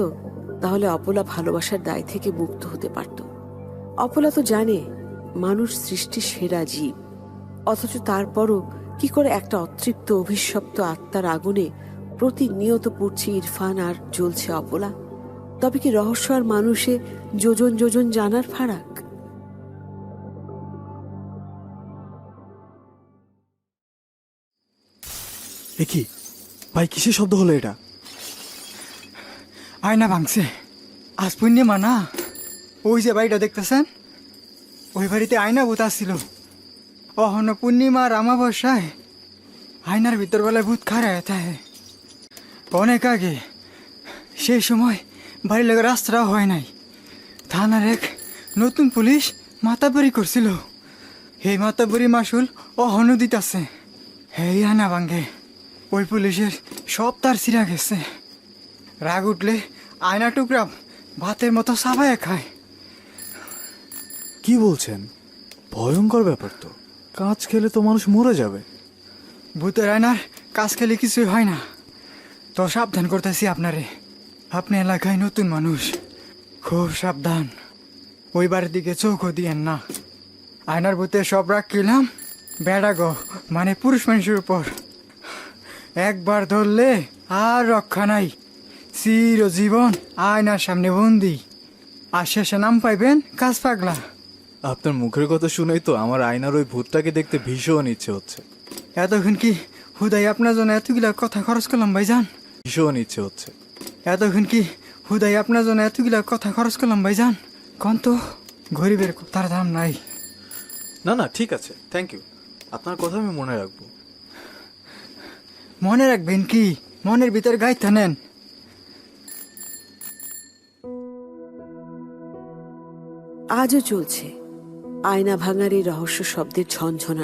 তাহলে অপলা ভালোবাসার দায় থেকে মুক্ত হতে পারত। অপলা তো জানে মানুষ সৃষ্টির সেরা জীব, অথচ তারপরও কি করে একটা অতৃপ্ত অভিশপ্ত আত্মার আগুনে প্রতিনিয়ত পুড়ছে ইরফান আর জ্বলছে অপলা? তবে কি রহস্য আর মানুষে যোজন যোজন জানার ফারাক? কি ভাই, কিসের শব্দ হলো এটা? আয়না ভাঙছে। আজ পূর্ণিমা না, ওই যে বাড়িটা দেখতেছেন, ওই বাড়িতে আয়না ভূত আসছিল। অহন পূর্ণিমার অমাবস্যায় আয়নার ভিতর বেলায় ভূত খাড়ায় থাকে। অনেক আগে, সেই সময় বাড়ির লোকের রাস্তাও হয় নাই। থানার এক নতুন পুলিশ মাতাবরি করছিল। এই মাতাবরি মাসুল অহন দিতেছে। এই আয়না ভাঙে ওই পুলিশের সব তার ছিঁড়া গেছে। রাগ উঠলে আয়না টুকরা ভাতের মতো সাবায় খায়। কি বলছেন? ভয়ঙ্কর ব্যাপার তো। কাঁচ খেলে তো মানুষ মরে যাবে। ভূতের আয়নার কাজ খেলে কিছুই হয় না। তো সাবধান করতেছি আপনারে। আপনি এলাকায় নতুন মানুষ, খুব সাবধান। ওই বাড়ির দিকে চোখও দিয়েন না। আয়নার ভূতে সব রাগ কিলাম বেড়া গো, মানে পুরুষ মানুষের উপর। একবার ধরলে আর রক্ষা নাই। চিরজীবন আয়নার সামনে বন্দি। আর শেষে নাম পাইবেন কাজ পাগলা। আপনার মুখের কথা শুনেই তো আমার আয়নার ওই ভূতটাকে দেখতে ভীষণ ইচ্ছে হচ্ছে। এতক্ষণ কি হুদাই আপনার জন্য এতগুলা কথা খরচ করলাম ভাইজান। ভীষণ ইচ্ছে হচ্ছে। এতক্ষণ কি হুদাই আপনার জন্য এতগুলা কথা খরচ করলাম ভাইজান? কন তো, গরিবের তার দাম নাই। না না, ঠিক আছে, থ্যাংক ইউ। আপনার কথা আমি মনে রাখবো। মনে রাখবেন কি? মনের ভিতর গাইতে নেন। আজও চলছে আয়না ভাঙার এই রহস্য শব্দের ঝনঝনা।